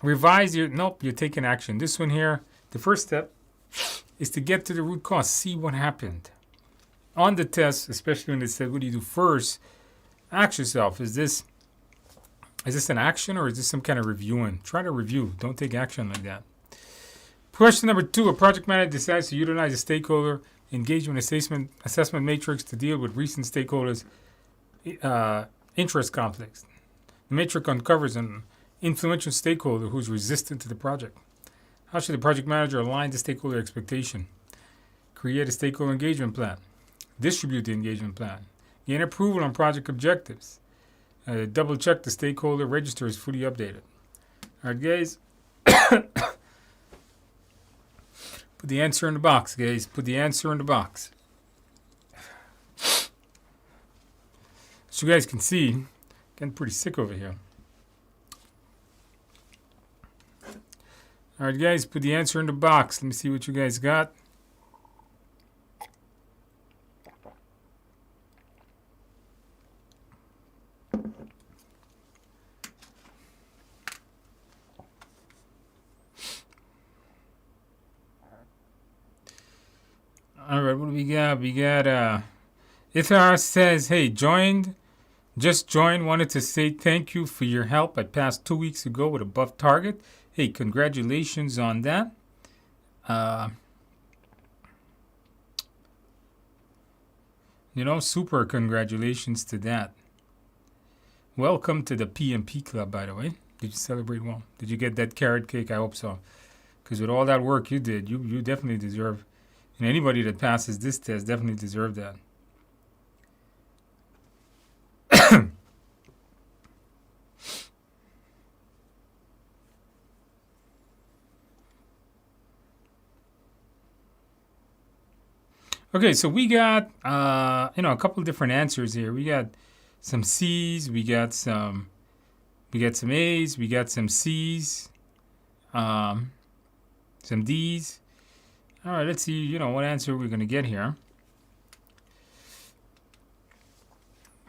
Revise your... Nope, you're taking action. This one here, the first step is to get to the root cause. See what happened. On the test, especially when they said, what do you do first? Ask yourself, is this an action or is this some kind of reviewing? Try to review. Don't take action like that. Question number 2, a project manager decides to utilize a stakeholder engagement assessment matrix to deal with recent stakeholders' interest conflicts. The matrix uncovers an influential stakeholder who's resistant to the project. How should the project manager align the stakeholder expectation? Create a stakeholder engagement plan. Distribute the engagement plan. Gain approval on project objectives. Double check the stakeholder register is fully updated. All right, guys. Put the answer in the box, guys. Put the answer in the box. So you guys can see, getting pretty sick over here. All right, guys, put the answer in the box. Let me see what you guys got. All right, what do we got? We got Ithar says, hey, just joined, wanted to say thank you for your help. I passed 2 weeks ago with above target. Hey, congratulations on that. Super congratulations to that. Welcome to the PMP club, by the way. Did you celebrate well? Did you get that carrot cake? I hope so. Because with all that work you did, you definitely deserve. And anybody that passes this test definitely deserves that. Okay, so we got a couple of different answers here. We got some C's, we got some A's, we got some C's, some D's. All right, let's see, what answer we're going to get here.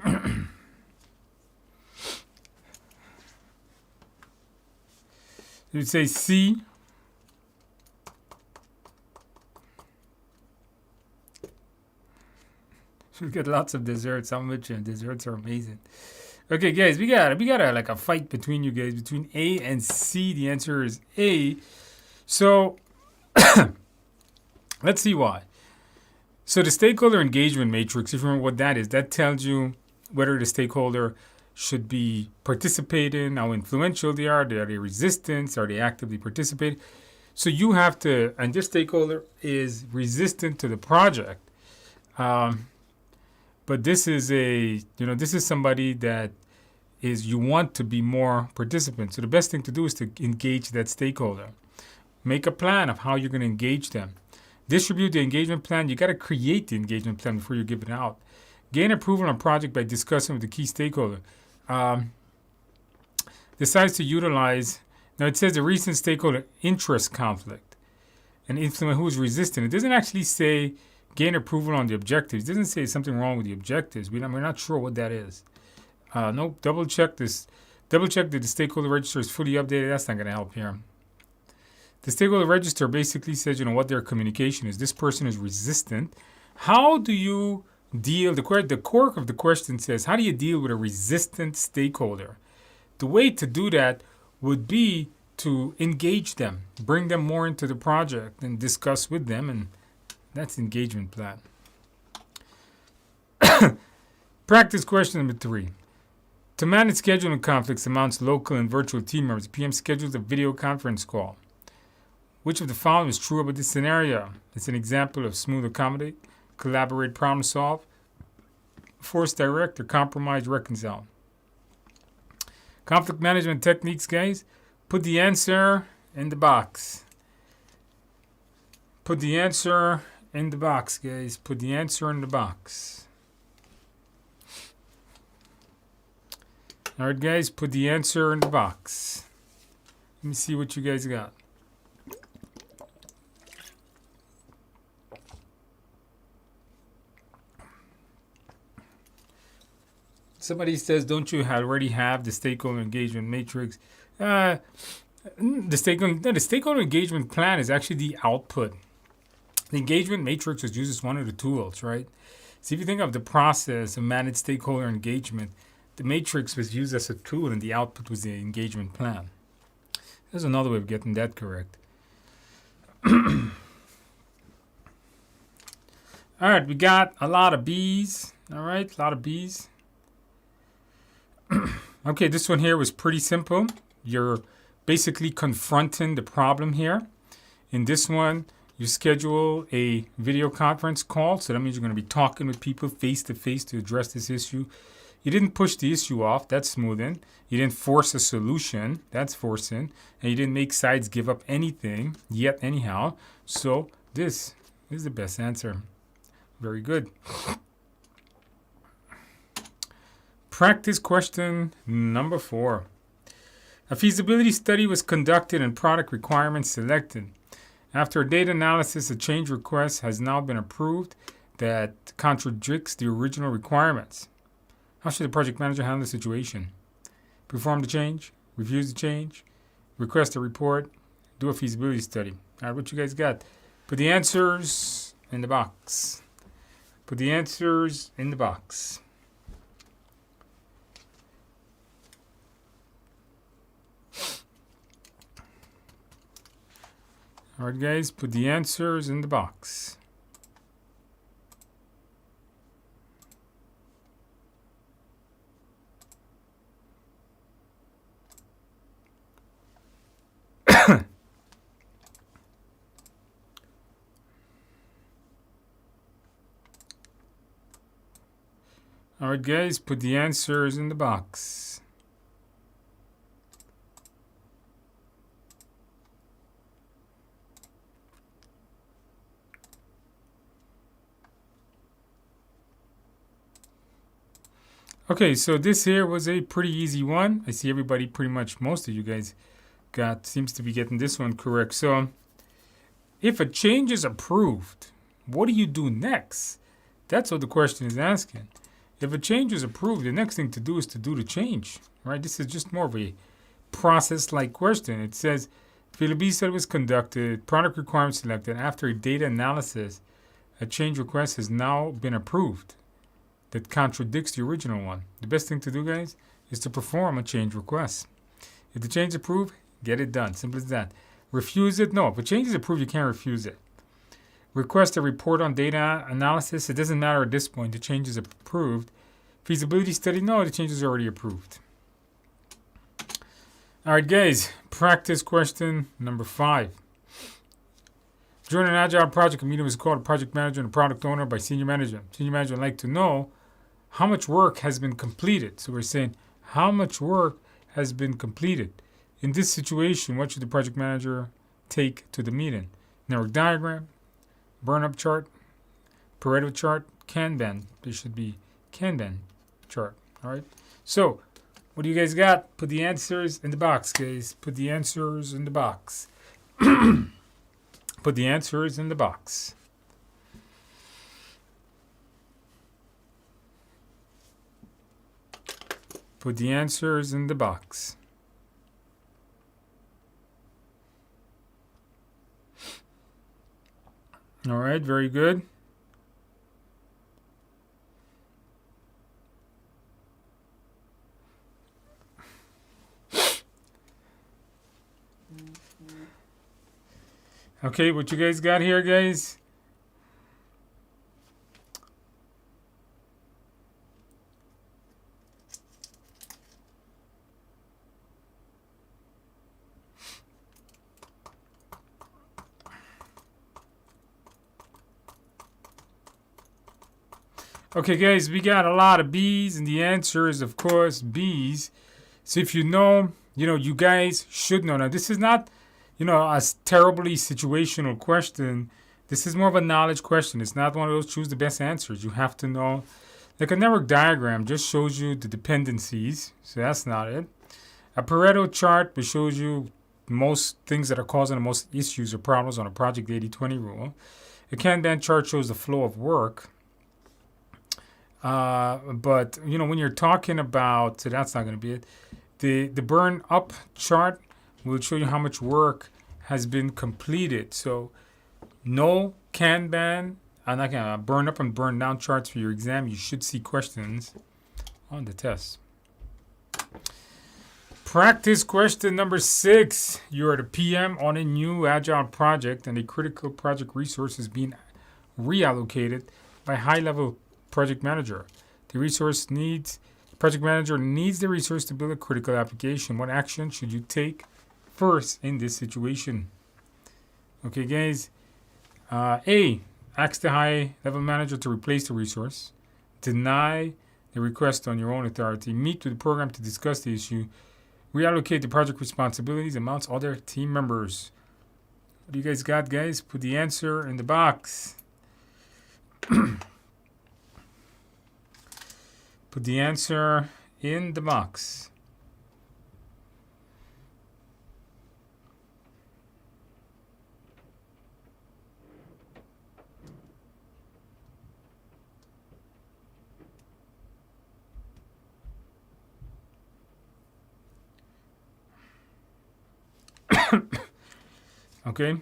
It would say C. We get lots of desserts. I'm with you. Desserts are amazing. Okay, guys, we got a fight between you guys, between A and C. The answer is A. So... Let's see why. So the stakeholder engagement matrix, if you remember what that is, that tells you whether the stakeholder should be participating, how influential they are they resistant, are they actively participating. So you have to, and this stakeholder is resistant to the project. But this is this is somebody that you want to be more participant. So the best thing to do is to engage that stakeholder. Make a plan of how you're going to engage them. Distribute the engagement plan. You got to create the engagement plan before you give it out. Gain approval on project by discussing with the key stakeholder. Decides to utilize. Now it says the recent stakeholder interest conflict and influence who is resistant. It doesn't actually say gain approval on the objectives. It doesn't say something wrong with the objectives. We're not sure what that is. Nope. Double check this. Double check that the stakeholder register is fully updated. That's not going to help here. The stakeholder register basically says, what their communication is. This person is resistant. How do you deal, the core of the question says, how do you deal with a resistant stakeholder? the way to do that would be to engage them, bring them more into the project and discuss with them, and that's engagement plan. Practice question number 3. To manage scheduling conflicts amongst local and virtual team members, PM schedules a video conference call. Which of the following is true about this scenario? It's an example of smooth accommodate, collaborate, problem solve, force direct, or compromise reconcile. Conflict management techniques, guys. Put the answer in the box. Put the answer in the box, guys. Put the answer in the box. All right, guys, put the answer in the box. Let me see what you guys got. Somebody says, don't you already have the stakeholder engagement matrix? The stakeholder engagement plan is actually the output. The engagement matrix is used as one of the tools, right? So if you think of the process of managed stakeholder engagement, the matrix was used as a tool and the output was the engagement plan. There's another way of getting that correct. All right, we got a lot of B's. All right, a lot of B's. Okay, this one here was pretty simple. You're basically confronting the problem here. In this one, you schedule a video conference call. So that means you're going to be talking with people face to face to address this issue. You didn't push the issue off. That's smoothing. You didn't force a solution. That's forcing. And you didn't make sides give up anything yet anyhow. So this is the best answer. Very good. Practice question number 4. A feasibility study was conducted and product requirements selected. After a data analysis, a change request has now been approved that contradicts the original requirements. How should the project manager handle the situation? Perform the change, refuse the change, request a report, do a feasibility study. All right, what you guys got? Put the answers in the box. Put the answers in the box. All right, guys, put the answers in the box. All right, guys, put the answers in the box. Okay, so this here was a pretty easy one. I see everybody, pretty much most of you guys seems to be getting this one correct. So if a change is approved, what do you do next? That's what the question is asking. If a change is approved, the next thing to do is to do the change, right? This is just more of a process-like question. It says, feasibility study was conducted, product requirements selected. After a data analysis, a change request has now been approved that contradicts the original one. The best thing to do, guys, is to perform a change request. If the change is approved, get it done. Simple as that. Refuse it? No. If a change is approved, you can't refuse it. Request a report on data analysis. It doesn't matter at this point. The change is approved. Feasibility study? No, the change is already approved. All right, guys. Practice question number 5. During an agile project, a meeting was called a project manager and a product owner by senior management. Senior management would like to know how much work has been completed. So we're saying how much work has been completed. In this situation, what should the project manager take to the meeting? Network diagram, burn-up chart, Pareto chart, Kanban. There should be Kanban chart. All right. So what do you guys got? Put the answers in the box, guys. Put the answers in the box. Put the answers in the box. Put the answers in the box. All right, very good. Okay, what you guys got here, guys? Okay, guys, we got a lot of B's, and the answer is, of course, B's. So if you know, you guys should know. Now, this is not, a terribly situational question. This is more of a knowledge question. It's not one of those choose the best answers. You have to know. Like a network diagram just shows you the dependencies. So that's not it. A Pareto chart which shows you most things that are causing the most issues or problems on a project 80-20 rule. A Kanban chart shows the flow of work. But when you're talking about, so that's not going to be it. The burn up chart will show you how much work has been completed. So no Kanban, I'm not going to burn up and burn down charts for your exam. You should see questions on the test. Practice question number 6. You are the PM on a new agile project and a critical project resource is being reallocated by high-level project manager. Project manager needs the resource to build a critical application. What action should you take first in this situation? Okay, guys. A, ask the high level manager to replace the resource. Deny the request on your own authority. Meet with the program to discuss the issue. Reallocate the project responsibilities amongst other team members. What do you guys got, guys? Put the answer in the box. Put the answer in the box. Okay.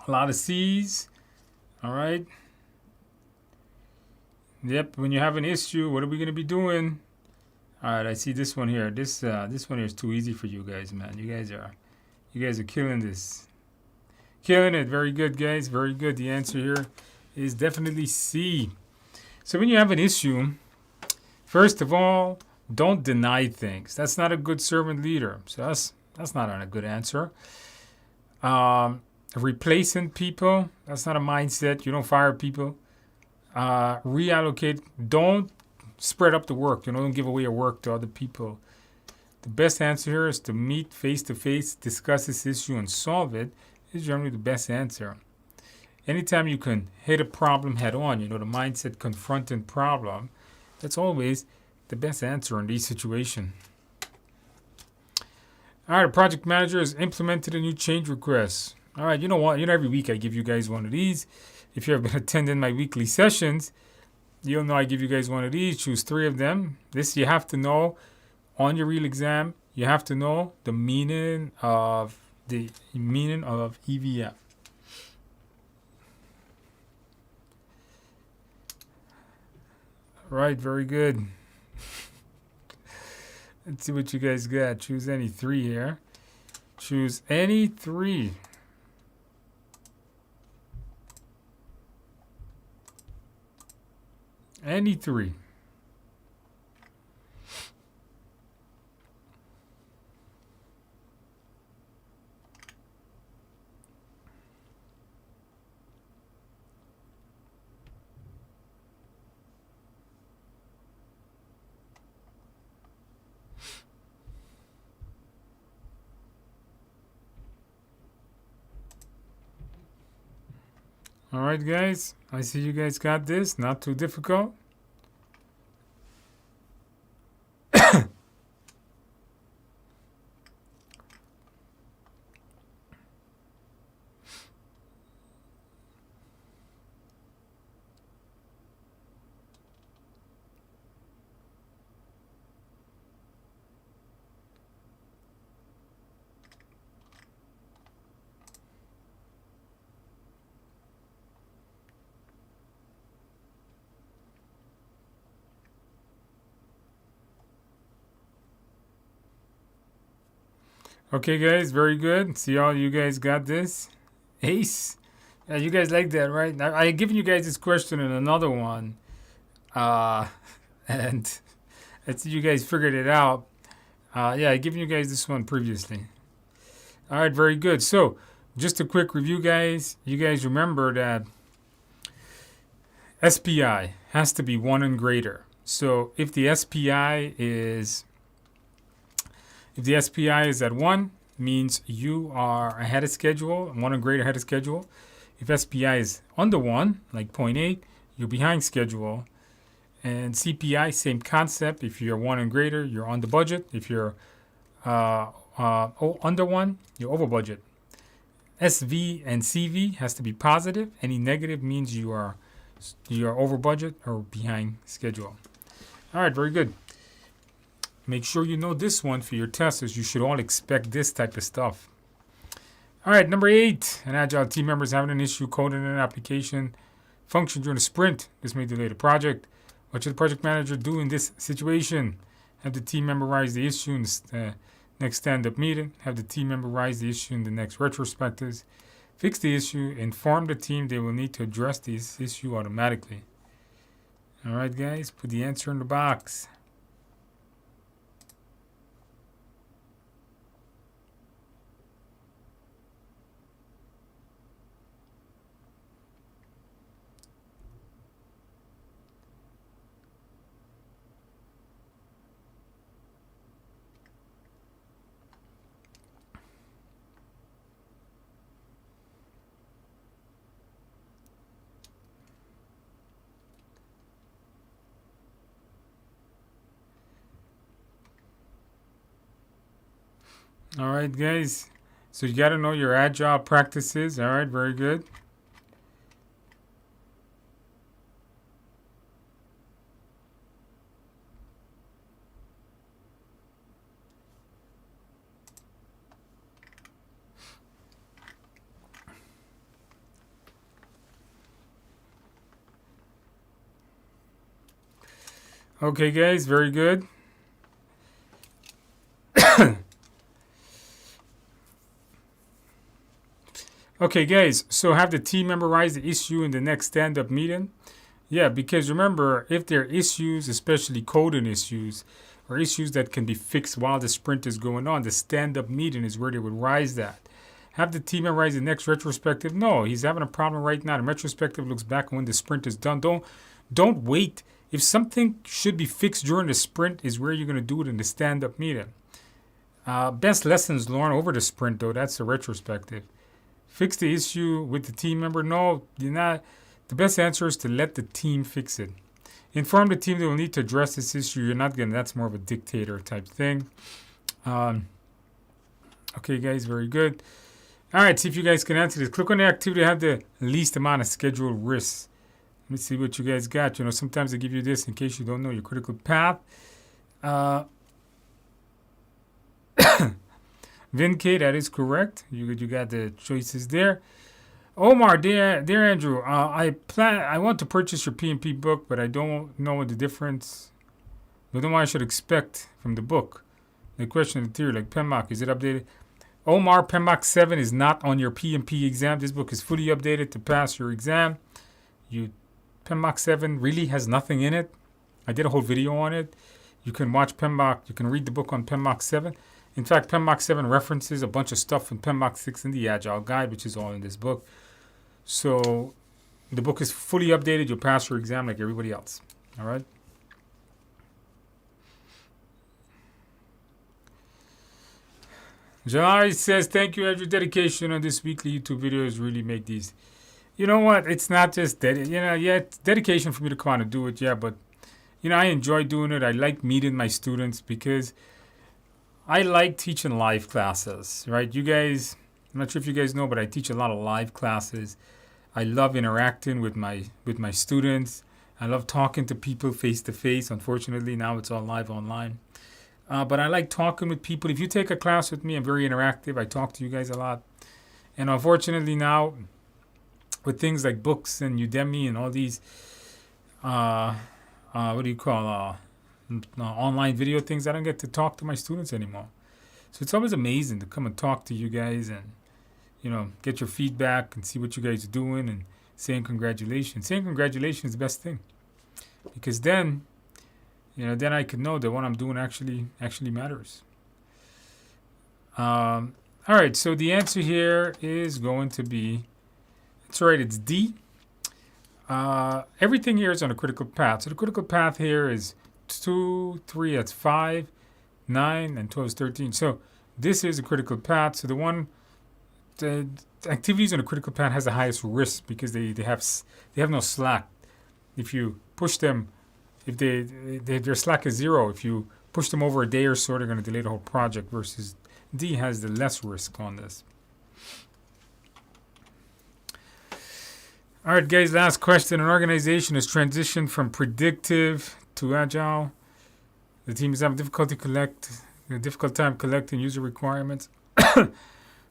A lot of C's. All right. Yep, when you have an issue, what are we going to be doing? All right, I see this one here. This one here is too easy for you guys, man. You guys are killing this. Killing it. Very good, guys. Very good. The answer here is definitely C. So when you have an issue, first of all, don't deny things. That's not a good servant leader. So that's not a good answer. Replacing people, that's not a mindset. You don't fire people. Reallocate. Don't spread up the work. Don't give away your work to other people. The best answer here is to meet face to face, discuss this issue, and solve it. Is generally the best answer. Anytime you can hit a problem head on, the mindset confronting problem, that's always the best answer in these situations. All right, a project manager has implemented a new change request. All right, you know what? Every week I give you guys one of these. If you have been attending my weekly sessions, you'll know I give you guys one of these. Choose 3 of them. This you have to know on your real exam. You have to know the meaning of EVF. All right, very good. Let's see what you guys got. Choose any 3 here. Choose any 3. Any 3. All right, guys. I see you guys got this. Not too difficult. Okay, guys, very good. See all you guys got this. Ace. Yeah, you guys like that, right? I given you guys this question in another one, uh, and I see you guys figured it out. Yeah, I given you guys this one previously. All right, very good. So, just a quick review, guys. You guys remember that SPI has to be 1 and greater. So, if the SPI is at 1, means you are ahead of schedule, 1 and greater ahead of schedule. If SPI is under 1, like zero point 0.8, you're behind schedule. And CPI, same concept. If you're 1 and greater, you're on the budget. If you're under 1, you're over budget. SV and CV has to be positive. Any negative means you are over budget or behind schedule. All right, very good. Make sure you know this one for your testers. You should all expect this type of stuff. All right, number 8. An agile team member is having an issue coding an application function during a sprint. This may delay the project. What should the project manager do in this situation? Have the team member raise the issue in the next stand-up meeting. Have the team member raise the issue in the next retrospectives. Fix the issue. Inform the team they will need to address this issue automatically. All right, guys, put the answer in the box. All right, guys. So you got to know your agile practices. All right, very good. Okay, guys, very good. Okay, guys, so have the team member raise the issue in the next stand-up meeting. Yeah, because remember, if there are issues, especially coding issues, or issues that can be fixed while the sprint is going on, the stand-up meeting is where they would raise that. Have the team member raise the next retrospective? No, he's having a problem right now. The retrospective looks back when the sprint is done. Don't wait. If something should be fixed during the sprint, is where you're going to do it in the stand-up meeting. Best lessons learned over the sprint, though, that's the retrospective. Fix the issue with the team member? No, you're not. The best answer is to let the team fix it. Inform the team they will need to address this issue. You're not going to, that's more of a dictator type thing. Okay, guys, very good. All right, see if you guys can answer this. Click on the activity that have the least amount of scheduled risks. Let me see what you guys got. You know, sometimes they give you this in case you don't know your critical path. Vincay, that is correct. You got the choices there. Omar, dear Andrew, I want to purchase your PMP book, but I don't know what the difference. I don't know what I should expect from the book. The question of the theory, like PMOC, is it updated? Omar, PMOC 7 is not on your PMP exam. This book is fully updated to pass your exam. PMOC 7 really has nothing in it. I did a whole video on it. You can watch PMOC. You can read the book on PMOC 7. In fact, PMOC 7 references a bunch of stuff from PMOC 6 in the Agile Guide, which is all in this book. So the book is fully updated. You'll pass your exam like everybody else. All right? Janari says, thank you, Andrew. Dedication on this weekly YouTube videos really make these. You know what? It's not just it's dedication for me to come out and do it, yeah, but I enjoy doing it. I like meeting my students because I like teaching live classes, right? You guys, I'm not sure if you guys know, but I teach a lot of live classes. I love interacting with my students. I love talking to people face to face. Unfortunately, now it's all live online. But I like talking with people. If you take a class with me, I'm very interactive. I talk to you guys a lot. And unfortunately now, with things like books and Udemy and all these, online video things, I don't get to talk to my students anymore. So it's always amazing to come and talk to you guys and, get your feedback and see what you guys are doing and saying congratulations. Saying congratulations is the best thing, because then I can know that what I'm doing actually matters. All right, so the answer here is going to be, that's right, it's D. Everything here is on a critical path. So the critical path here is 2, 3, that's 5, 9, and 12 is 13. So this is a critical path. So the activities on a critical path has the highest risk because they have no slack. If you push them, if their slack is 0, if you push them over a day or so, they're going to delay the whole project, versus D has the less risk on this. All right, guys, last question. An organization has transitioned from predictive to agile. The team is having a difficult time collecting user requirements.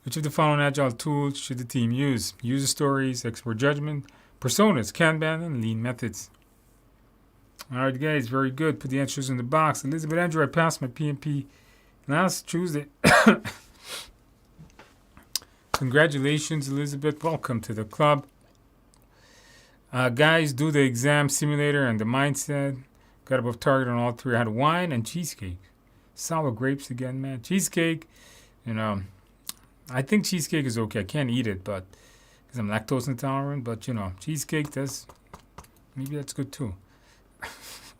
Which of the following agile tools should the team use? User stories, expert judgment, personas, Kanban, and lean methods. All right, guys, very good. Put the answers in the box. Elizabeth Andrew, I passed my PMP last Tuesday. Congratulations, Elizabeth. Welcome to the club. Guys, do the exam simulator and the mindset. Got above target on all 3. I had wine and cheesecake. Sour grapes again, man. Cheesecake, I think cheesecake is okay. I can't eat it, but because I'm lactose intolerant. But cheesecake maybe that's good too.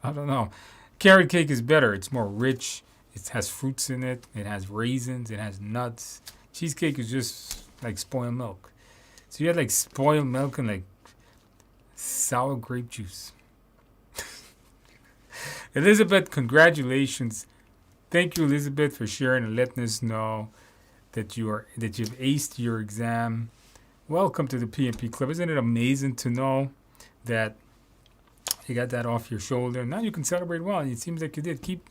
I don't know. Carrot cake is better. It's more rich. It has fruits in it. It has raisins. It has nuts. Cheesecake is just like spoiled milk. So you had like spoiled milk and like sour grape juice. Elizabeth, congratulations. Thank you, Elizabeth, for sharing and letting us know that you've aced your exam. Welcome to the PMP Club. Isn't it amazing to know that you got that off your shoulder? Now you can celebrate well. It seems like you did. Keep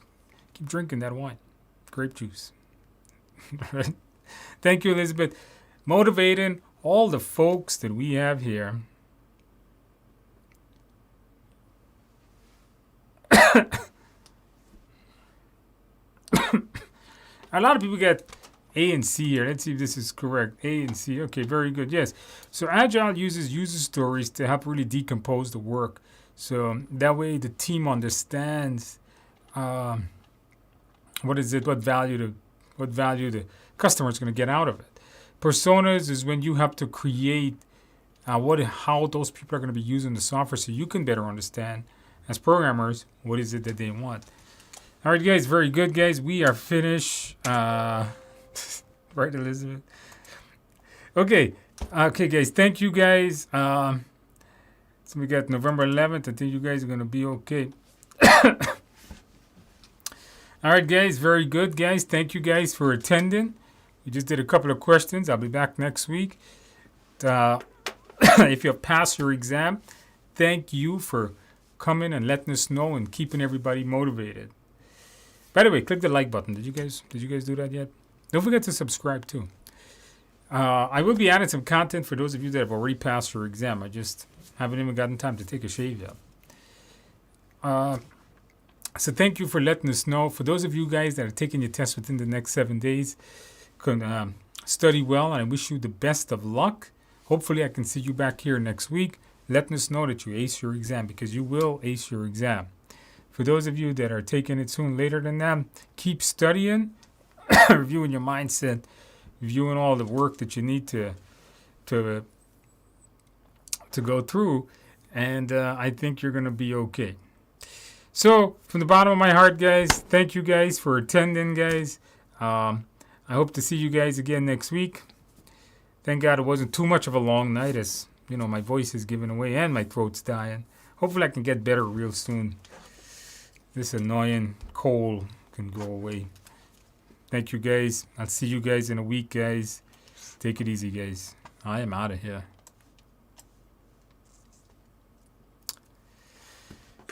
drinking that wine, grape juice. Thank you, Elizabeth. Motivating all the folks that we have here. A lot of people get A and C here. Let's see if this is correct. A and C. Okay, very good. Yes. So Agile uses user stories to help really decompose the work. So that way the team understands what value the customer is going to get out of it. Personas is when you have to create how those people are going to be using the software, so you can better understand as programmers what is it that they want. All right, guys, very good, guys. We are finished. Right, Elizabeth? Okay, guys. Thank you, guys. So we got November 11th. I think you guys are going to be okay. All right, guys. Very good, guys. Thank you, guys, for attending. We just did a couple of questions. I'll be back next week. If you have passed your exam, thank you for coming and letting us know and keeping everybody motivated. By the way, click the like button. Did you guys do that yet? Don't forget to subscribe too. I will be adding some content for those of you that have already passed your exam. I just haven't even gotten time to take a shave yet. So thank you for letting us know. For those of you guys that are taking your test within the next 7 days, study well, and I wish you the best of luck. Hopefully I can see you back here next week, letting us know that you ace your exam, because you will ace your exam. For those of you that are taking it soon later than that, keep studying, reviewing your mindset, reviewing all the work that you need to go through, and I think you're going to be okay. So, from the bottom of my heart, guys, thank you guys for attending, guys. I hope to see you guys again next week. Thank God it wasn't too much of a long night, as my voice is giving away and my throat's dying. Hopefully I can get better real soon. This annoying cold can go away. Thank you, guys. I'll see you guys in a week, guys. Take it easy, guys. I am out of here.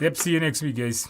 Yep, see you next week, guys.